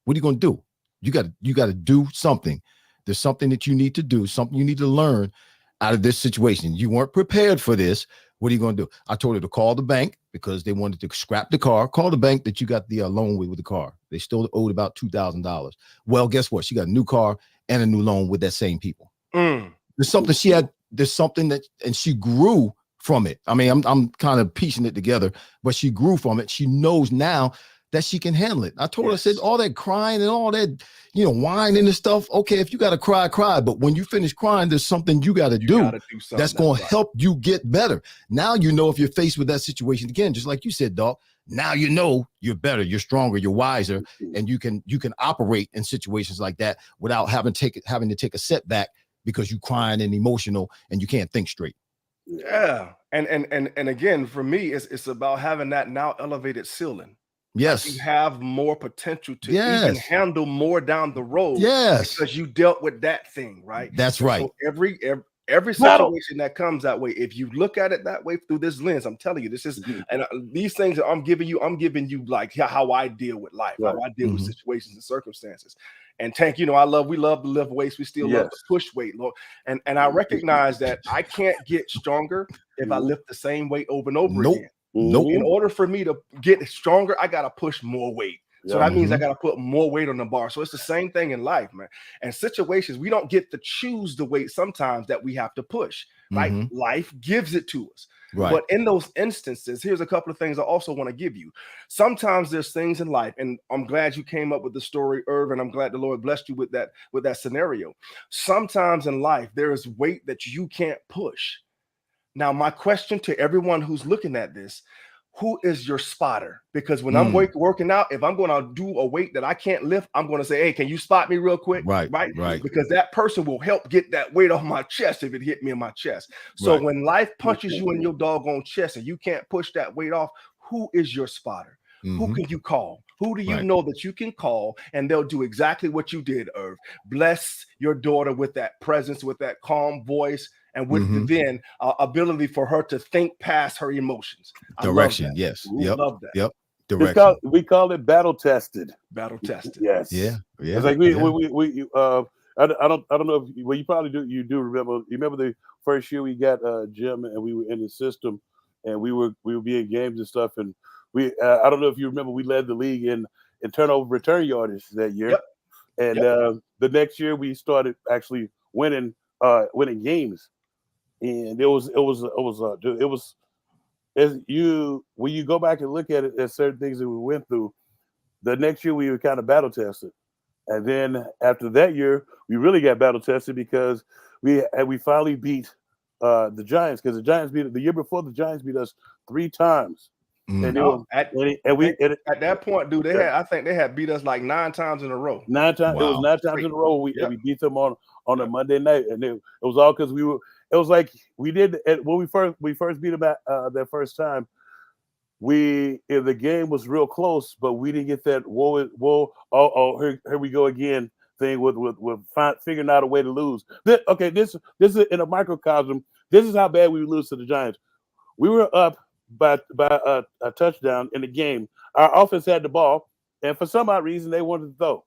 What are you gonna do? You got to do something. There's something that you need to do, something you need to learn out of this situation. You weren't prepared for this. What are you going to do? I told her to call the bank because they wanted to scrap the car. Call the bank that you got the loan with the car. They still owed about $2,000. Well, guess what? She got a new car and a new loan with that same people. There's something she had. There's something that, and she grew from it. I mean, I'm kind of piecing it together, but she grew from it. She knows now that she can handle it. I told her, I said, all that crying and all that, whining and stuff. Okay, if you got to cry, cry. But when you finish crying, there's something you got to do that's going to help you get better. Now, if you're faced with that situation again, just like you said, Dawk, now you're better, you're stronger, you're wiser, and you can operate in situations like that without having to take a setback because you're crying and emotional and you can't think straight. Yeah. And again, for me, it's about having that now elevated ceiling. Yes. Like you have more potential to even handle more down the road. Yes. Because you dealt with that thing, right? That's right. So every situation that comes that way, if you look at it that way through this lens, I'm telling you, this is and these things that I'm giving you like how I deal with life, how I deal with situations and circumstances. And Tank, we love to lift weights. We still love to push weight, Lord. And I recognize that I can't get stronger if I lift the same weight over and over again. In order for me to get stronger, I got to push more weight. So that means I got to put more weight on the bar. So it's the same thing in life, man. And situations, we don't get to choose the weight sometimes that we have to push, right? Life gives it to us. Right. But in those instances, here's a couple of things I also want to give you. Sometimes there's things in life, and I'm glad you came up with the story, Irving. I'm glad the Lord blessed you with that scenario. Sometimes in life, there is weight that you can't push. Now, my question to everyone who's looking at this, who is your spotter? Because when I'm working out, if I'm going to do a weight that I can't lift, I'm going to say, hey, can you spot me real quick? Right. Because that person will help get that weight off my chest if it hit me in my chest. So when life punches you in your doggone chest and you can't push that weight off, who is your spotter? Who can you call? Who do you know that you can call and they'll do exactly what you did, Irv? Bless your daughter with that presence, with that calm voice, and with the ability for her to think past her emotions. Direction, yes. Love that. Yep. Direction. We call it battle tested. Battle tested. Yes. Yeah. It's like I don't know if you probably do. You do remember? You remember the first year we got Jim and we were in the system and we would be in games and stuff and we I don't know if you remember we led the league in turnover return yardage that year. And the next year we started actually winning games. And it was as you when you go back and look at it at certain things that we went through, the next year we were kind of battle tested. And then after that year, we really got battle tested because we finally beat the Giants because the Giants the year before the Giants beat us 3 times. And at that point, dude, I think they had beat us like 9 times in a row. 9 times. Wow. It was 9 times in a row. We beat them on a Monday night, and it was all because we were. It was like we did when we first beat them that first time. The game was real close, but we didn't get that here we go again thing with figuring out a way to lose. This is in a microcosm. This is how bad we lose to the Giants. We were up by a touchdown in the game. Our offense had the ball, and for some odd reason, they wanted to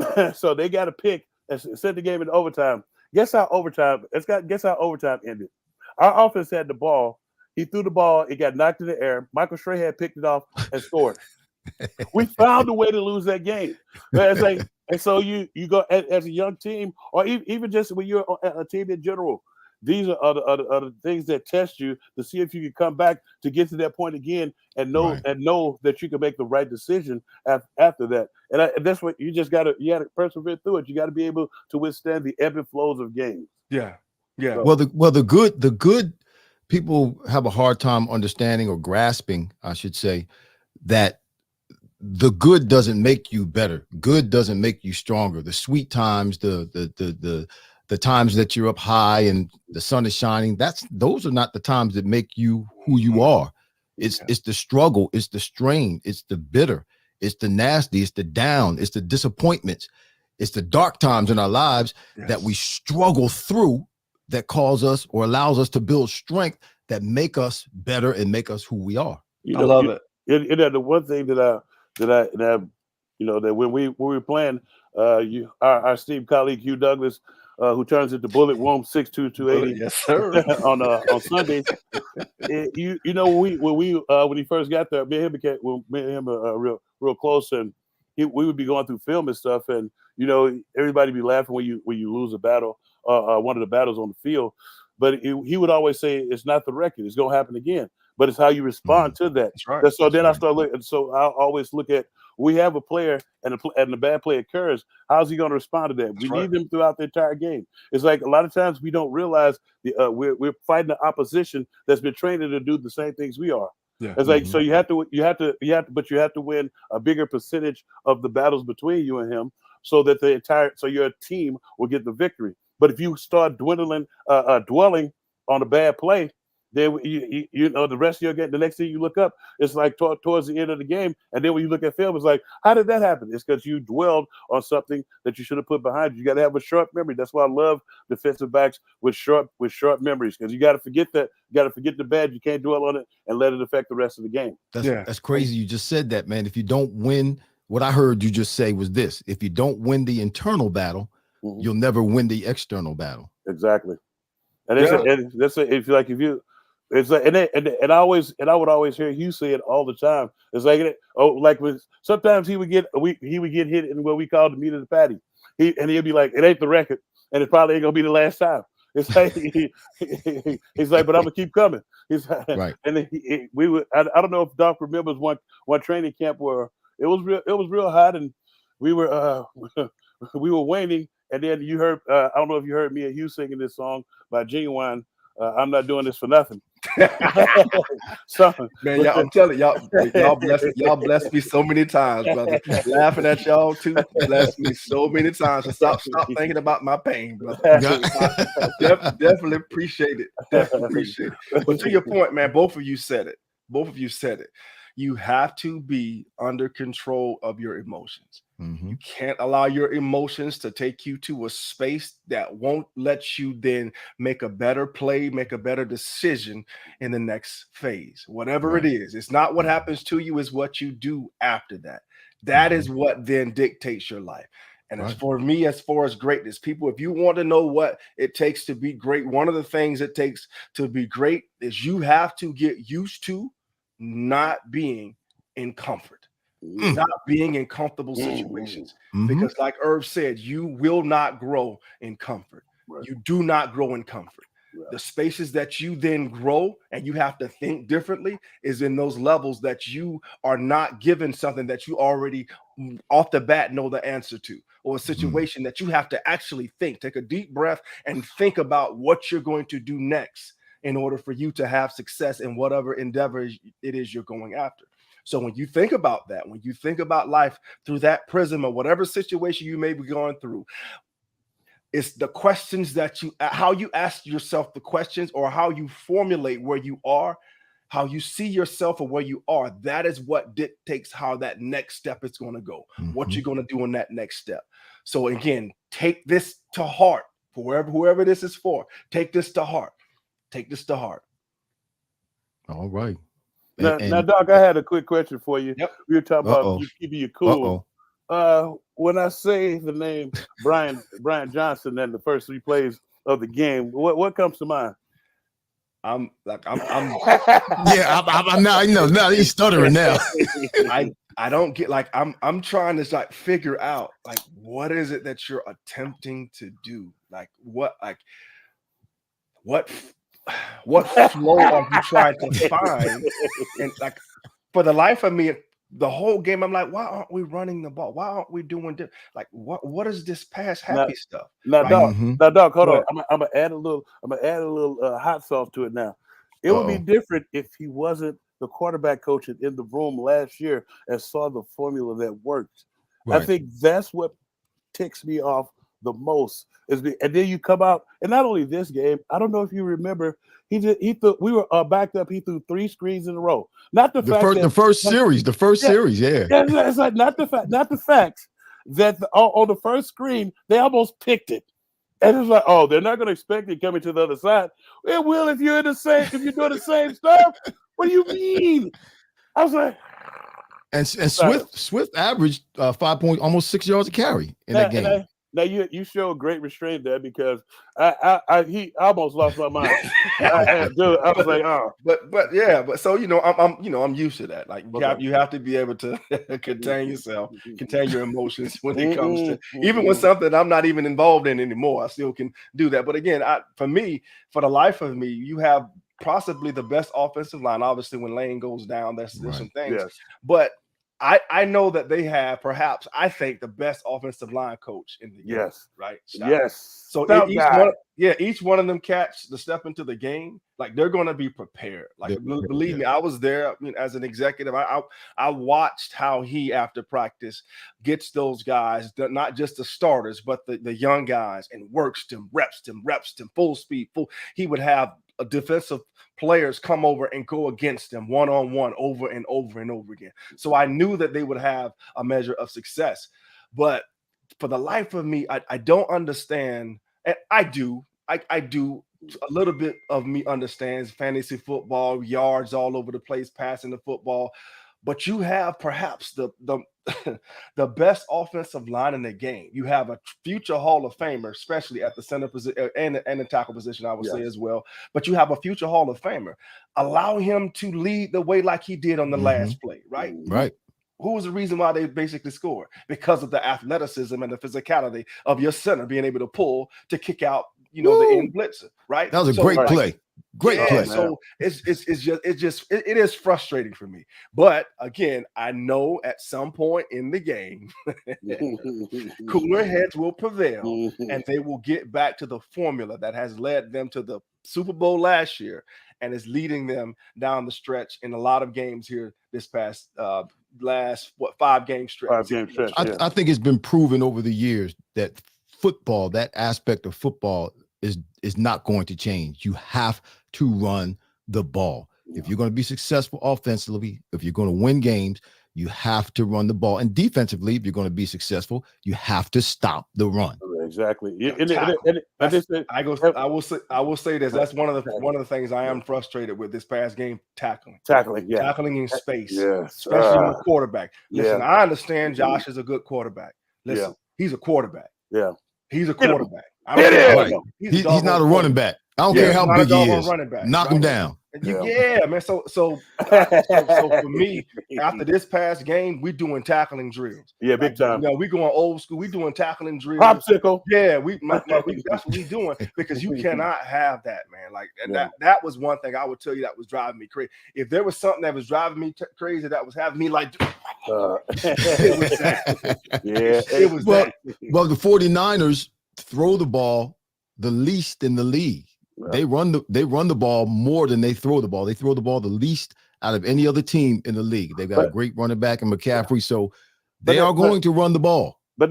throw. So they got a pick and sent the game into overtime. Guess how overtime ended? Our offense had the ball. He threw the ball. It got knocked in the air. Michael Strahan picked it off and scored. We found a way to lose that game. It's like, and so you go as a young team, or even just when you're a team in general. These are the things that test you to see if you can come back to get to that point again and know that you can make the right decision after that. And that's what you got to persevere through it. You got to be able to withstand the ebb and flows of games. Yeah. So, well, the good people have a hard time understanding or grasping, I should say, that the good doesn't make you better. Good doesn't make you stronger. The sweet times, the times that you're up high and the sun is shining, those are not the times that make you who you are. It's the struggle, it's the strain, it's the bitter, It's the nasty, it's the down, it's the disappointments, it's the dark times in our lives that we struggle through that cause us or allows us to build strength that make us better and make us who we are. I love it. The one thing that when we were playing, our esteemed colleague Hugh Douglas, who turns into Bullet Womb 62280, yes sir, on Sundays. When he first got there, me and him are real close, and we would be going through film and stuff, and everybody be laughing when you lose a battle, one of the battles on the field, but he would always say it's not the record, it's gonna happen again, but it's how you respond to that. That's right. I start looking. So I always look at, we have a player and a bad play occurs. How's he going to respond to that? We need them throughout the entire game. It's like a lot of times we don't realize we're fighting the opposition that's been trained to do the same things we are. Yeah. It's like, so you have to win a bigger percentage of the battles between you and him, so that your team will get the victory. But if you start dwelling on a bad play, then the rest of your game, the next thing you look up, it's like towards the end of the game, and then when you look at film, it's like, how did that happen? It's because you dwelled on something that you should have put behind you. You got to have a short memory. That's why I love defensive backs with short memories, because you got to forget that. You got to forget the bad. You can't dwell on it and let it affect the rest of the game. That's crazy. You just said that, man. If you don't win, what I heard you just say was this: if you don't win the internal battle, you'll never win the external battle. Exactly. And I would always hear you say it all the time. It's like sometimes he would get hit in what we call the meat of the patty. He'd be like, it ain't the record, and it probably ain't gonna be the last time. It's like he's like, but I'm gonna keep coming. He's right. And then I don't know if Doc remembers one training camp where it was real hot, and we were waning, and then you heard I don't know if you heard me and Hugh singing this song by Genuine. I'm not doing this for nothing. Man, I'm telling y'all blessed me so many times, brother. Laughing at y'all too, blessed me so many times. So stop thinking about my pain, brother. Definitely appreciate it. But to your point, man, both of you said it. You have to be under control of your emotions. You can't allow your emotions to take you to a space that won't let you then make a better play, make a better decision in the next phase. Whatever it is, it's not what happens to you, it's what you do after that. That is what then dictates your life. And as for me, as far as greatness, people, if you want to know what it takes to be great, one of the things it takes to be great is you have to get used to not being in comfort. Not being in comfortable situations, because like Irv said, you will not grow in comfort. You do not grow in comfort. The spaces that you then grow and you have to think differently is in those levels that you are not given something that you already off the bat know the answer to, or a situation that you have to actually think, take a deep breath and think about what you're going to do next in order for you to have success in whatever endeavor it is you're going after. So when you think about that, when you think about life through that prism or whatever situation you may be going through, it's the questions how you ask yourself the questions, or how you formulate where you are, how you see yourself or where you are. That is what dictates how that next step is going to go, what you're going to do in that next step. So again, take this to heart. Whoever this is for, take this to heart. Take this to heart. All right. Now, Doc, I had a quick question for you. Yep. We were talking about you keeping you cool. When I say the name Brian Johnson and the first 3 plays of the game, what comes to mind? I'm I'm now he's stuttering now. I don't get, like, I'm trying to figure out what is it that you're attempting to do? What flow are you trying to find? And for the life of me, the whole game, I'm like, why aren't we running the ball? Why aren't we doing this? What is this pass happy stuff? Now, Doc, hold on. I'm gonna add a little hot sauce to it now. It would be different if he wasn't the quarterback coach in the room last year and saw the formula that worked. I think that's what ticks me off the most. And then you come out, and not only this game, I don't know if you remember, we were backed up. He threw 3 screens in a row. Not the first series, yeah. It's like not the fact that on the first screen they almost picked it. And it's like, oh, they're not going to expect it coming to the other side. It will if you're doing the same stuff. What do you mean? I was like, and Swift averaged 5 points, almost 6 yards a carry in that game. Now you show great restraint there because I almost lost my mind. I was like, oh, but so I'm used to that. Like you have to be able to contain yourself, contain your emotions when it comes to even when something I'm not even involved in anymore. I still can do that. But again, for the life of me, you have possibly the best offensive line. Obviously, when Lane goes down, there's some things, but I know that they have perhaps, I think, the best offensive line coach in the game. Right? Yes. So each one of them cats to step into the game, like they're going to be prepared. Like believe me, I was there. I mean, as an executive, I watched how he after practice gets those guys, not just the starters, but the young guys, and works them, reps them, full speed. He would have defensive players come over and go against them one-on-one over and over and over again. So I knew that they would have a measure of success. But for the life of me, I don't understand. And I do a little bit of me understands fantasy football, yards all over the place, passing the football. But you have perhaps the best offensive line in the game. You have a future Hall of Famer, especially at the center position and the tackle position, I would say as well. But you have a future Hall of Famer. Allow him to lead the way like he did on the last play, right? Right. Who was the reason why they basically scored? Because of the athleticism and the physicality of your center being able to pull to kick out, the end blitzer, right? That was a great play. Great play. So it is frustrating for me. But again, I know at some point in the game, cooler heads will prevail, and they will get back to the formula that has led them to the Super Bowl last year and is leading them down the stretch in a lot of games here this past last 5-game stretch. 5-game stretch. I think it's been proven over the years that football, that aspect of football, is not going to change. You have to run the ball. If you're going to be successful offensively, if you're going to win games, you have to run the ball. And defensively, if you're going to be successful, you have to stop the run. Exactly. I will say this. That's one of the things I am frustrated with this past game. Tackling in space, especially with the quarterback. Listen, I understand Josh is a good quarterback. Listen, he's a quarterback. Yeah, he's a quarterback. He's not a running back. I don't care how big he is. Knock him down. Man. So for me, after this past game, we're doing tackling drills. Yeah, big time. We going old school. We doing tackling drills. Popsicle. Yeah, that's what we doing, because you cannot have that, man. Like, and that was one thing I would tell you that was driving me crazy. If there was something that was driving me crazy, that was having me like, it was that. It was that. Well, the 49ers throw the ball the least in the league. They run the ball more than they throw the ball. They throw the ball the least out of any other team in the league. They've got a great running back in McCaffrey, so they are going to run the ball. But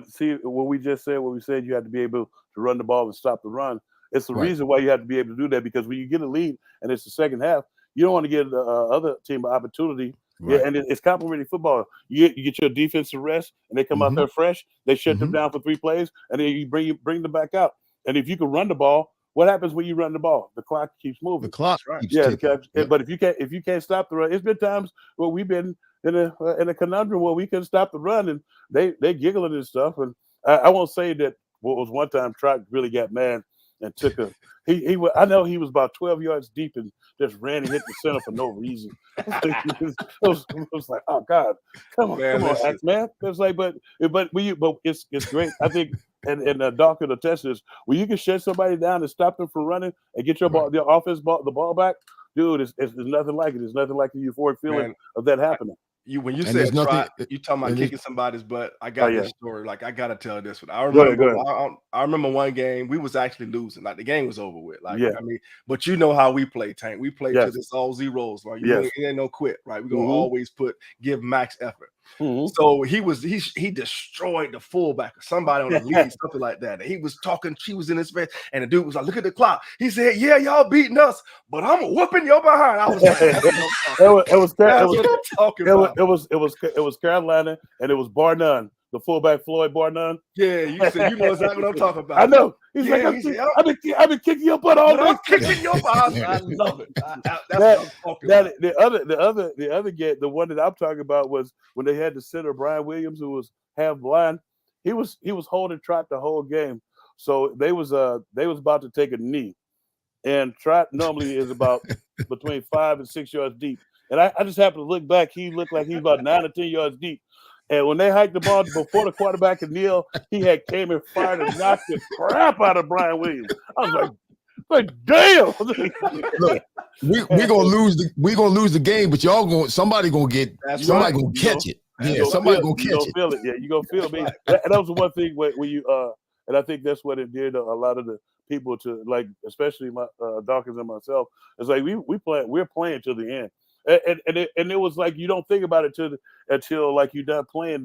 see what we just said. What we said, you have to be able to run the ball and stop the run. It's the reason why you have to be able to do that, because when you get a lead and it's the second half, you don't want to give the other team an opportunity. Right. Yeah, and it's complementary football. You get your defensive rest, and they come out there fresh. They shut them down for 3 plays, and then you bring them back out. And if you can run the ball, what happens when you run the ball? The clock keeps moving. The clock keeps ticking. But if you can't stop the run, it's been times where we've been in a conundrum where we couldn't stop the run, and they giggling and stuff. And I won't say that. What was one time Trot really got mad and took a I know he was about 12 yards deep and just ran and hit the center for no reason. It was like, oh God, come on, Axe, man. It's like, but it's great. I think, and Dawk will attest to this, when you can shut somebody down and stop them from running and get your ball, the offense ball, the ball back, dude, it's nothing like it. It's nothing like the euphoric feeling of that happening. when you And said there's nothing- try, you talking about and kicking somebody's butt. I got this story. Like I gotta tell this one. I Go remember. ahead. I remember one game we was actually losing. Like the game was over with. Like Yeah. I mean, but you know how we play, Tank. We play Yes. till it's all zeros. Like Yes. it ain't no quit. Right. We're gonna Mhm. always give max effort. Mhm. So he destroyed the fullback or somebody on the lead, something like that. And he was talking, she was in his face, and the dude was like, "Look at the clock." He said, "Yeah, y'all beating us, but I'm whooping your behind." I was like, it was Carolina, and it was bar none. The fullback Floyd bar none. Yeah, you said you know exactly what I'm talking about. I know. He's Yeah, like, I've been kicking your butt all day. I'm kicking your butt. I love it. That's what I'm talking about. The other game, the one that I'm talking about was when they had the center Brian Williams, who was half blind. He was holding Trot the whole game. So they was about to take a knee, and Trot normally is about between 5 and 6 yards deep. And I just happened to look back. He looked like he's about 9 or 10 yards deep. And when they hiked the ball before the quarterback could kneel, he had came and fired and knocked the crap out of Brian Williams. I was like damn. Look, we're gonna lose the game, but somebody gonna catch it. Yeah, somebody gonna catch it. Feel it. Yeah, you gonna feel me. And that was the one thing when you and I think that's what it did a lot of the people to like, especially my Dawkins and myself. It's like we're playing to the end. And it was like you don't think about it until like you're done playing.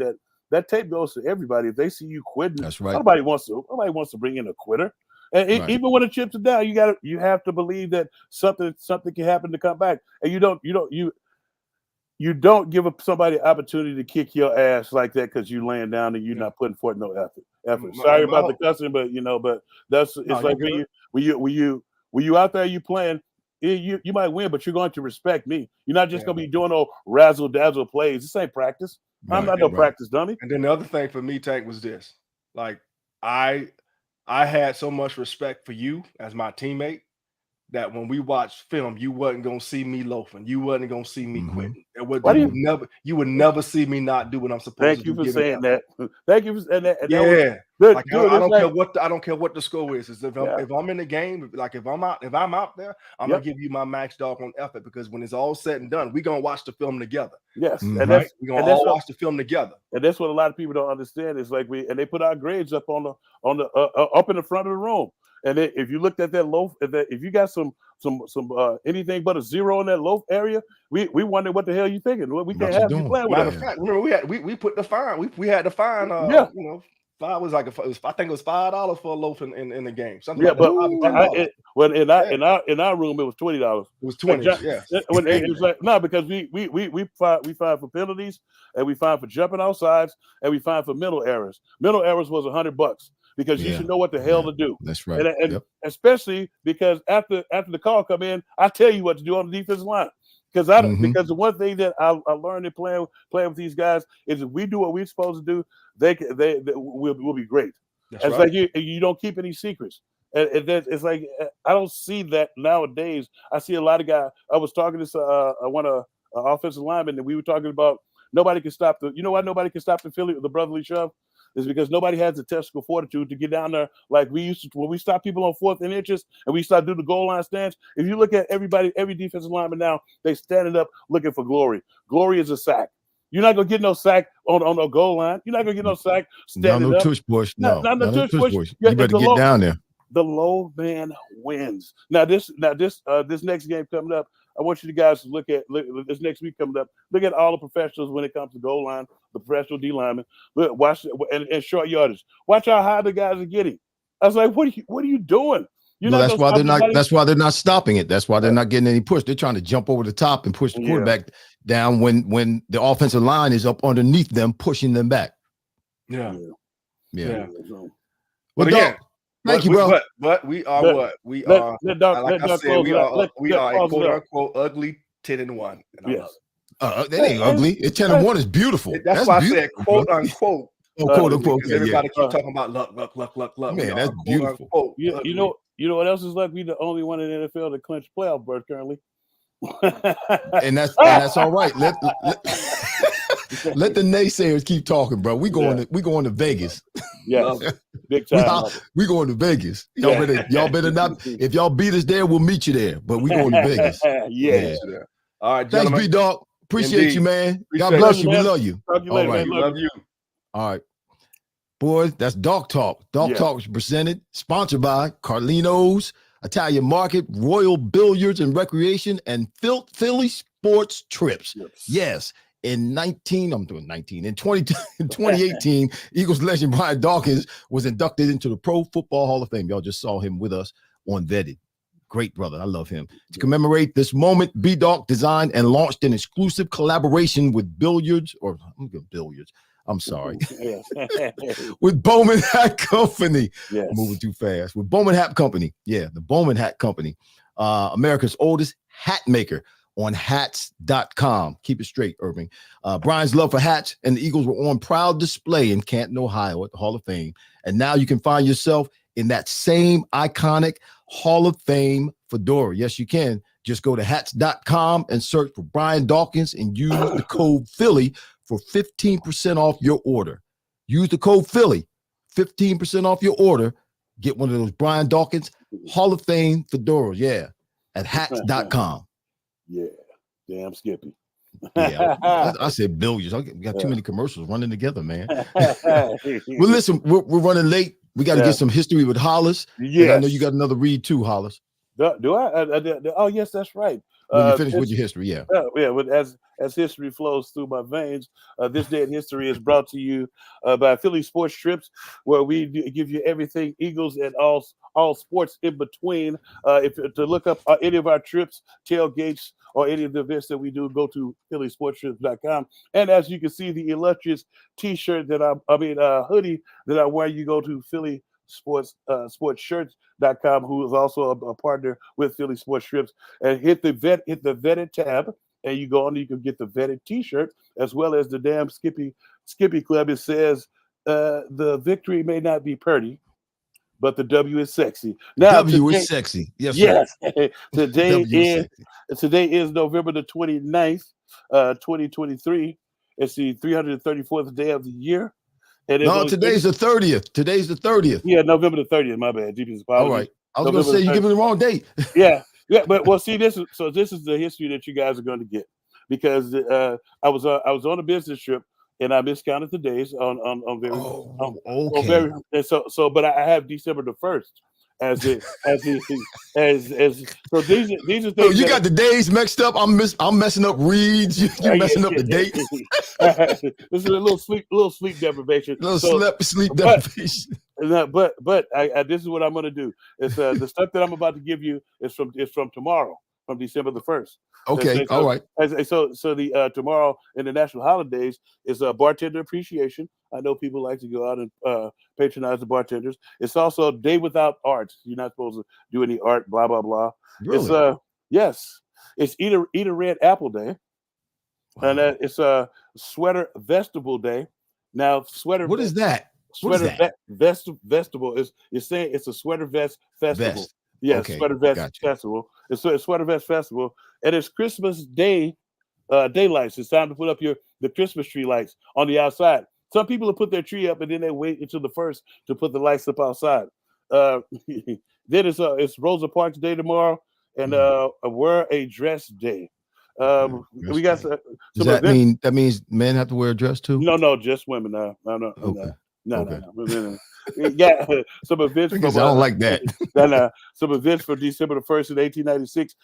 That tape goes to everybody. If they see you quitting, that's right. Nobody wants to bring in a quitter. And even when the chips are down, you have to believe that something can happen to come back. And you don't give somebody an opportunity to kick your ass like that because you laying down and you're not putting forth no effort. Sorry about the cussing, but it's like when you out there, you playing. You might win, but you're going to respect me. You're not just going to be doing no razzle dazzle plays. This ain't practice. I'm not no practice dummy. And then the other thing for me, Tank, was this: like I had so much respect for you as my teammate that when we watched film, you wasn't gonna see me loafing. You wasn't gonna see me quitting. You would never see me not do what I'm supposed to do. Thank you for saying that. Thank you for saying that. And yeah. Like, I don't care what the score is. If I'm in the game, like if I'm out there, I'm gonna give you my max dog on effort because when it's all said and done, we're gonna watch the film together. Yes. And we're gonna all watch the film together. And that's what a lot of people don't understand. Is like they put our grades up on the up in the front of the room. And then if you looked at that loaf, if you got some anything but a zero in that loaf area, we wonder what the hell you thinking. We can't have you playing with Matter of fact, remember we put the fine. We had the fine. $5 was I think it was $5 for a loaf in the game. Something like that. But in our room it was $20. It was $20. Yeah. It was like no, because we fine for penalties and we fine for jumping outsides and we fine for mental errors. Mental errors was $100 because you should know what the hell to do. That's right. And especially because after the call come in, I tell you what to do on the defensive line. Because the one thing that I learned in playing with these guys is if we do what we're supposed to do, we'll be great. It's like you don't keep any secrets. And it's like I don't see that nowadays. I see a lot of guys. I was talking to one offensive lineman, and we were talking about nobody can stop the. You know why nobody can stop the brotherly shove? Is because nobody has the testicle fortitude to get down there like we used to when we stop people on 4th and inches and we start doing the goal line stance. If you look at every defensive lineman now, they standing up looking for glory. Glory is a sack. You're not gonna get no sack on no goal line. You're not gonna get no sack standing up. Tush push. No tush push. You better get down there. The low man wins. Now this next game coming up. I want you guys to look at this next week coming up. Look at all the professionals when it comes to goal line, the professional D linemen. Watch and short yardage. Watch how high the guys are getting. I was like, what are you doing? That's why they're not stopping it. That's why they're not getting any push. They're trying to jump over the top and push the quarterback down when the offensive line is up underneath them, pushing them back. Yeah. Well, again. Thank you, bro. But we are what? We are, like I said, we are a quote unquote ugly 10-1. Yes. That ain't ugly. 10-1 is beautiful. That's why I said quote unquote. Quote unquote. Everybody keep talking about luck. Man, that's beautiful. You know what else is luck? We the only one in the NFL to clinch playoff berth currently. and that's all right. Let the naysayers keep talking, bro. We going to Vegas. Yeah, big time. We going to Vegas. Y'all better not. If y'all beat us there, we'll meet you there. But we going to Vegas. Yeah. All right, thanks, B-Dawk. Appreciate Indeed. you, man. God Appreciate bless it. you. We Man. love you. Talk to you All later, right. man. Love you. All right. Boys, that's Dawk Talk. Dawk Yeah. Talk is presented, sponsored by Carlino's, Italian Market, Royal Billiards and Recreation, and Philly Sports Trips. Yes. In 2018, Eagles legend Brian Dawkins was inducted into the Pro Football Hall of Fame. Y'all just saw him with us on Vetted. Great brother. I love him. To commemorate this moment, B-Dawk designed and launched an exclusive collaboration with I'm sorry. With Bowman Hat Company. Yes. Moving too fast. With Bowman Hat Company. Yeah, the Bowman Hat Company. America's oldest hat maker on hats.com. Keep it straight, Irving. Brian's love for hats and the Eagles were on proud display in Canton, Ohio at the Hall of Fame. And now you can find yourself in that same iconic Hall of Fame fedora. Yes, you can. Just go to hats.com and search for Brian Dawkins and use the code Philly for 15% off your order. Use the code Philly, 15% off your order. Get one of those Brian Dawkins Hall of Fame fedoras. Yeah, at hats.com. Yeah, damn Skippy. Yeah, I said billions. We got too many commercials running together, man. Well, listen, we're running late. We got to get some history with Hollis. Yes. And I know you got another read too, Hollis. Do I? Oh, yes, that's right. When you finish with your history, yeah. Yeah, but as history flows through my veins, this day in history is brought to you by Philly Sports Trips, where we give you everything Eagles and all sports in between. If to look up any of our trips, tailgates, or any of the events that we do, go to phillysportstrips.com. And as you can see, the illustrious T-shirt hoodie that I wear, you go to Philly sportshirts.com, who is also a partner with Philly Sports Trips, and hit the vetted tab, and you go on, you can get the vetted T-shirt as well as the damn Skippy Club. It says the victory may not be Purdy, but the W is sexy. Now W is sexy. Yes, yes. sir. Today is November the 29th, 2023. It's the 334th day of the year. No, today's the 30th. Today's the 30th. Yeah, November the 30th. My bad. GP's apology. All right. I was going to say you're giving the wrong date. Yeah. But well, see, this is the history that you guys are going to get, because I was on a business trip and I miscounted the days on but I have December the 1st as so these are things. You got the days mixed up. I'm messing up reads. You're messing up the dates. This is a little sleep deprivation. Sleep deprivation. But I this is what I'm going to do. It's the stuff that I'm about to give you is from tomorrow, from December the 1st. Okay, all right. So the tomorrow in the national holidays is bartender appreciation. I know people like to go out and patronize the bartenders. It's also Day Without Art. You're not supposed to do any art, blah blah blah. Really? It's It's Eat a Red Apple Day, and it's a Sweater Vestibule Day. Now, What is that? Vestibule is saying it's a sweater vest festival. Yes, okay. Sweater Vest Festival. It's a Sweater Vest Festival, and it's Christmas Day daylights. It's time to put up the Christmas tree lights on the outside. Some people will put their tree up and then they wait until the 1st to put the lights up outside. Then it's Rosa Parks Day tomorrow, and Wear a Dress Day. We got some. Does that means men have to wear a dress too? No, just women. No. Okay. No. Yeah, some events. I don't like that. Some events for December the 1st in 1896.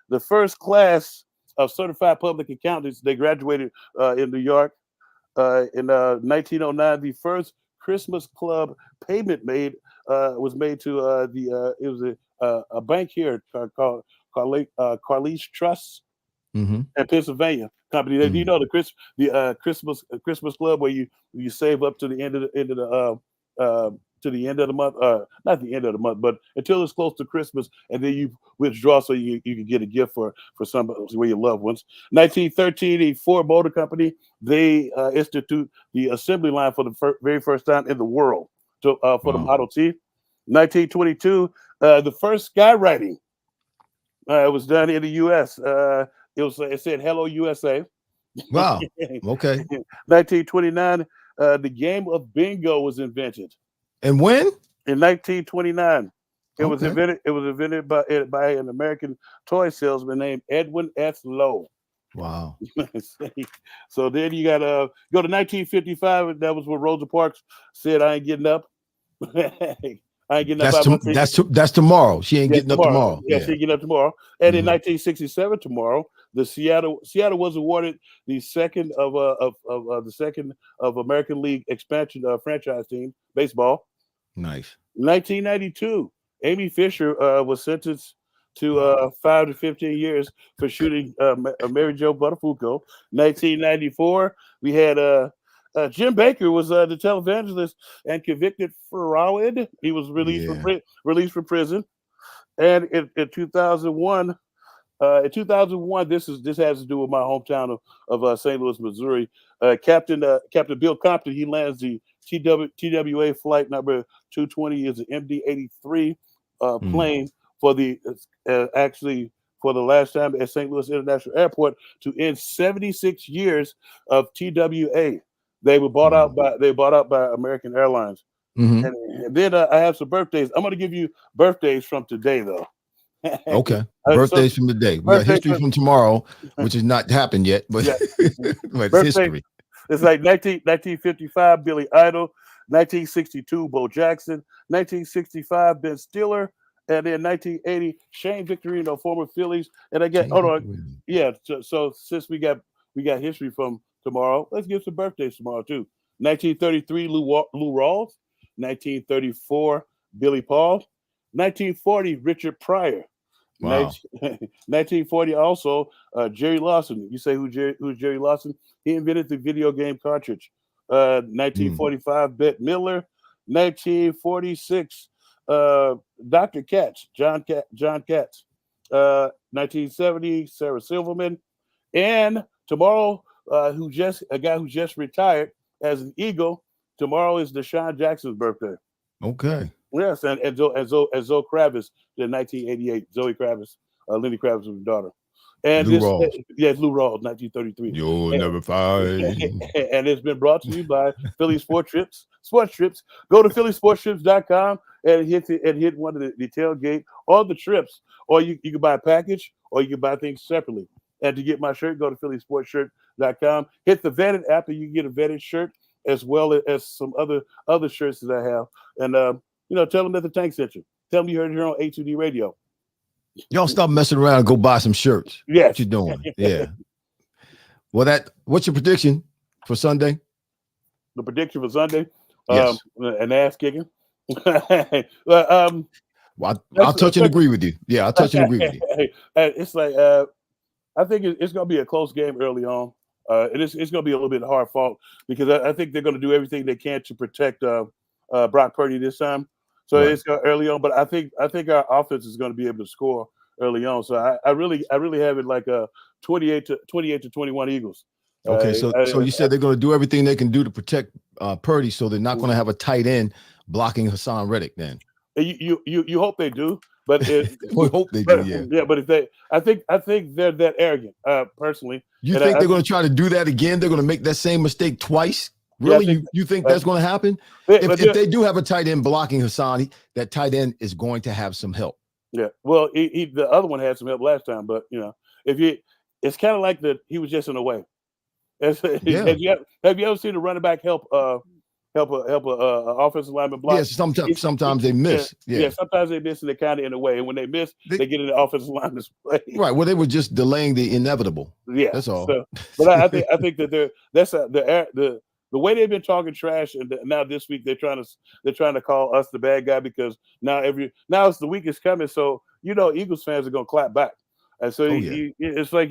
The first class of certified public accountants, they graduated in New York. In 1909, the first Christmas Club payment was made to it was a bank here called Carlisle Trust in Pennsylvania company. Do you know the Christmas Club where you save up to the end of the month, not the end of the month, but until it's close to Christmas, and then you withdraw so you can get a gift for somebody, your loved ones. 1913, the Ford Motor Company, they institute the assembly line for the very first time in the world for the Model T. 1922, the first skywriting was done in the U.S. It said "Hello USA." Wow. Okay. 1929, the game of bingo was invented. And when? In 1929, it was invented. It was invented by an American toy salesman named Edwin S. Lowe. Wow. So then you got to go to 1955. And that was when Rosa Parks said, "I ain't getting up." I ain't getting up. That's tomorrow. She ain't getting up tomorrow. Yeah, she ain't getting up tomorrow. And in 1967, tomorrow, the Seattle was awarded the second of American League expansion franchise team baseball. Nice. 1992, Amy Fisher was sentenced to 5 to 15 years for shooting Mary Jo Buttafuoco. 1994, we had Jim Baker was the televangelist and convicted fraud. He was released from prison. And in 2001, this has to do with my hometown of St. Louis, Missouri. Captain Bill Compton, he lands the TWA flight number 220 is an MD-83 plane for the for the last time at St. Louis International Airport to end 76 years of TWA. They were bought out by American Airlines. And then I have some birthdays. I'm going to give you birthdays from today, though. Okay. Birthdays from today. We got history from tomorrow, which has not happened yet, but, but it's history. It's like 1955, Billy Idol, 1962, Bo Jackson, 1965, Ben Stiller, and then 1980, Shane Victorino, former Phillies. And again, hold on. Yeah, so since we got history from tomorrow, let's give some birthdays tomorrow too. 1933, Lou Rawls. 1934, Billy Paul. 1940, Richard Pryor. Wow. 1940 also, Jerry Lawson. You say who's Jerry Lawson? He invented the video game cartridge. 1945, Bette Midler. 1946, Dr. Katz, John Katz. 1970, Sarah Silverman. And tomorrow, a guy who just retired as an Eagle. Tomorrow is Deshaun Jackson's birthday. Okay. Yes, and Zoe Kravitz in 1988. Zoe Kravitz, Lenny Kravitz's daughter. And Lou Rawls. Lou Rawls, 1933. You'll never find. And it's been brought to you by Philly Sports Trips. Go to phillysportstrips.com and hit one of the tailgate or the trips, or you can buy a package, or you can buy things separately. And to get my shirt, go to phillysportsshirt.com. Hit the vetted app, and you can get a vetted shirt as well as some other shirts that I have. And tell them that the Tank sent you. Tell them you heard it here on A2D Radio. Y'all stop messing around and go buy some shirts. Yes. What you doing? Yeah. Well, what's your prediction for Sunday? The prediction for Sunday? Yes. An ass kicking. Well, I'll touch and agree with you. Yeah, I'll touch and agree with you. It's like I think it's going to be a close game early on. It's going to be a little bit hard fought because I think they're going to do everything they can to protect Brock Purdy this time. So It's early on, but I think our offense is going to be able to score early on. So I really have it like a 28 to 21 Eagles. Okay, so you said they're going to do everything they can do to protect Purdy, so they're not going to have a tight end blocking Hassan Reddick. Then you hope they do, but we hope they do. Yeah, but if they, I think they're that arrogant. Personally, you think they're going to try to do that again? They're going to make that same mistake twice? Really? You think that's going to happen? If they do have a tight end blocking Hassan, that tight end is going to have some help. Yeah. Well, the other one had some help last time, but it's kind of like he was just in the way. Have you ever seen a running back help a offensive lineman block? Yes, sometimes they miss. Yeah, sometimes they miss and they're kind of in the way. And when they miss, they get in the offensive lineman's way. Right. Well, they were just delaying the inevitable. Yeah, that's all. But I think that the way they've been talking trash, and now this week they're trying to call us the bad guy because now it's the week is coming, so Eagles fans are gonna clap back, and so it's like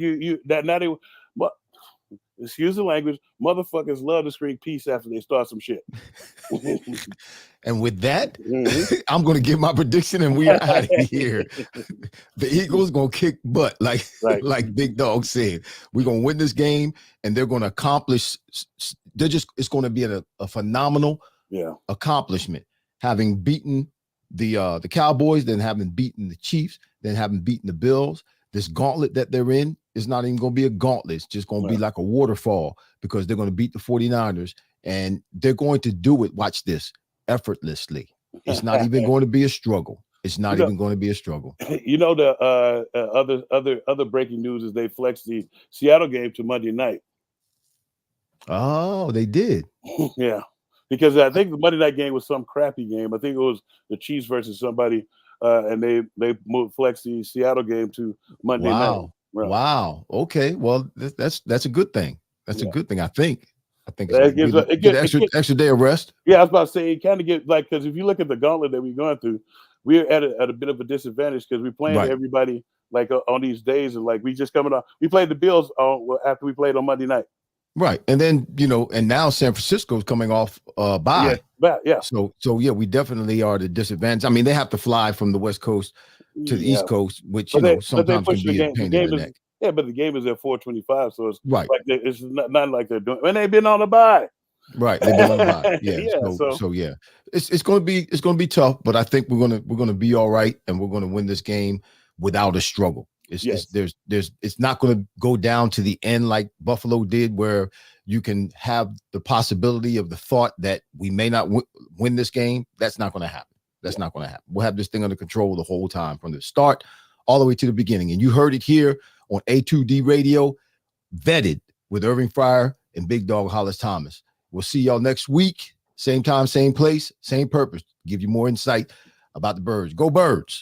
excuse the language, motherfuckers love to scream peace after they start some shit. And with that, I'm going to give my prediction and we are out of here. The Eagles going to kick butt, like Big Dog said. We're going to win this game and they're going to accomplish. It's going to be a phenomenal accomplishment, having beaten the Cowboys, then having beaten the Chiefs, then having beaten the Bills. This gauntlet that they're in is not even going to be a gauntlet. It's just going to be like a waterfall because they're going to beat the 49ers and they're going to do it, watch this, effortlessly. It's not even going to be a struggle. it's not even going to be a struggle. You know, the other breaking news is they flexed the Seattle game to Monday night. Oh, they did. Yeah, because I think the Monday night game was some crappy game. I think it was the Chiefs versus somebody, and they flexed the Seattle game to Monday night. Right. Wow. Okay. Well, that's a good thing. That's a good thing. I think it gives an extra day of rest. Yeah, I was about to say, it kind of get like, because if you look at the gauntlet that we're going through, we're at a bit of a disadvantage because we're playing everybody like on these days, and like we just coming off. We played the Bills after we played on Monday night. Right. And then, and now San Francisco's coming off bye. Yeah. So yeah, we definitely are the disadvantage. I mean, they have to fly from the West Coast to the East Coast, which sometimes can be a pain in the neck. Yeah, but the game is at 4:25, so it's right. Like it's not like they're doing. And they've been on a bye. Right, they've been on a bye. Yeah. So yeah, it's going to be tough, but I think we're going to be all right, and we're going to win this game without a struggle. It's not going to go down to the end like Buffalo did, where you can have the possibility of the thought that we may not win this game. That's not going to happen. Not going to happen. We'll have this thing under control the whole time from the start all the way to the beginning. And you heard it here on A2D Radio, vetted with Irving Fryar and Big Dog Hollis Thomas. We'll see y'all next week. Same time, same place, same purpose. Give you more insight about the Birds. Go Birds.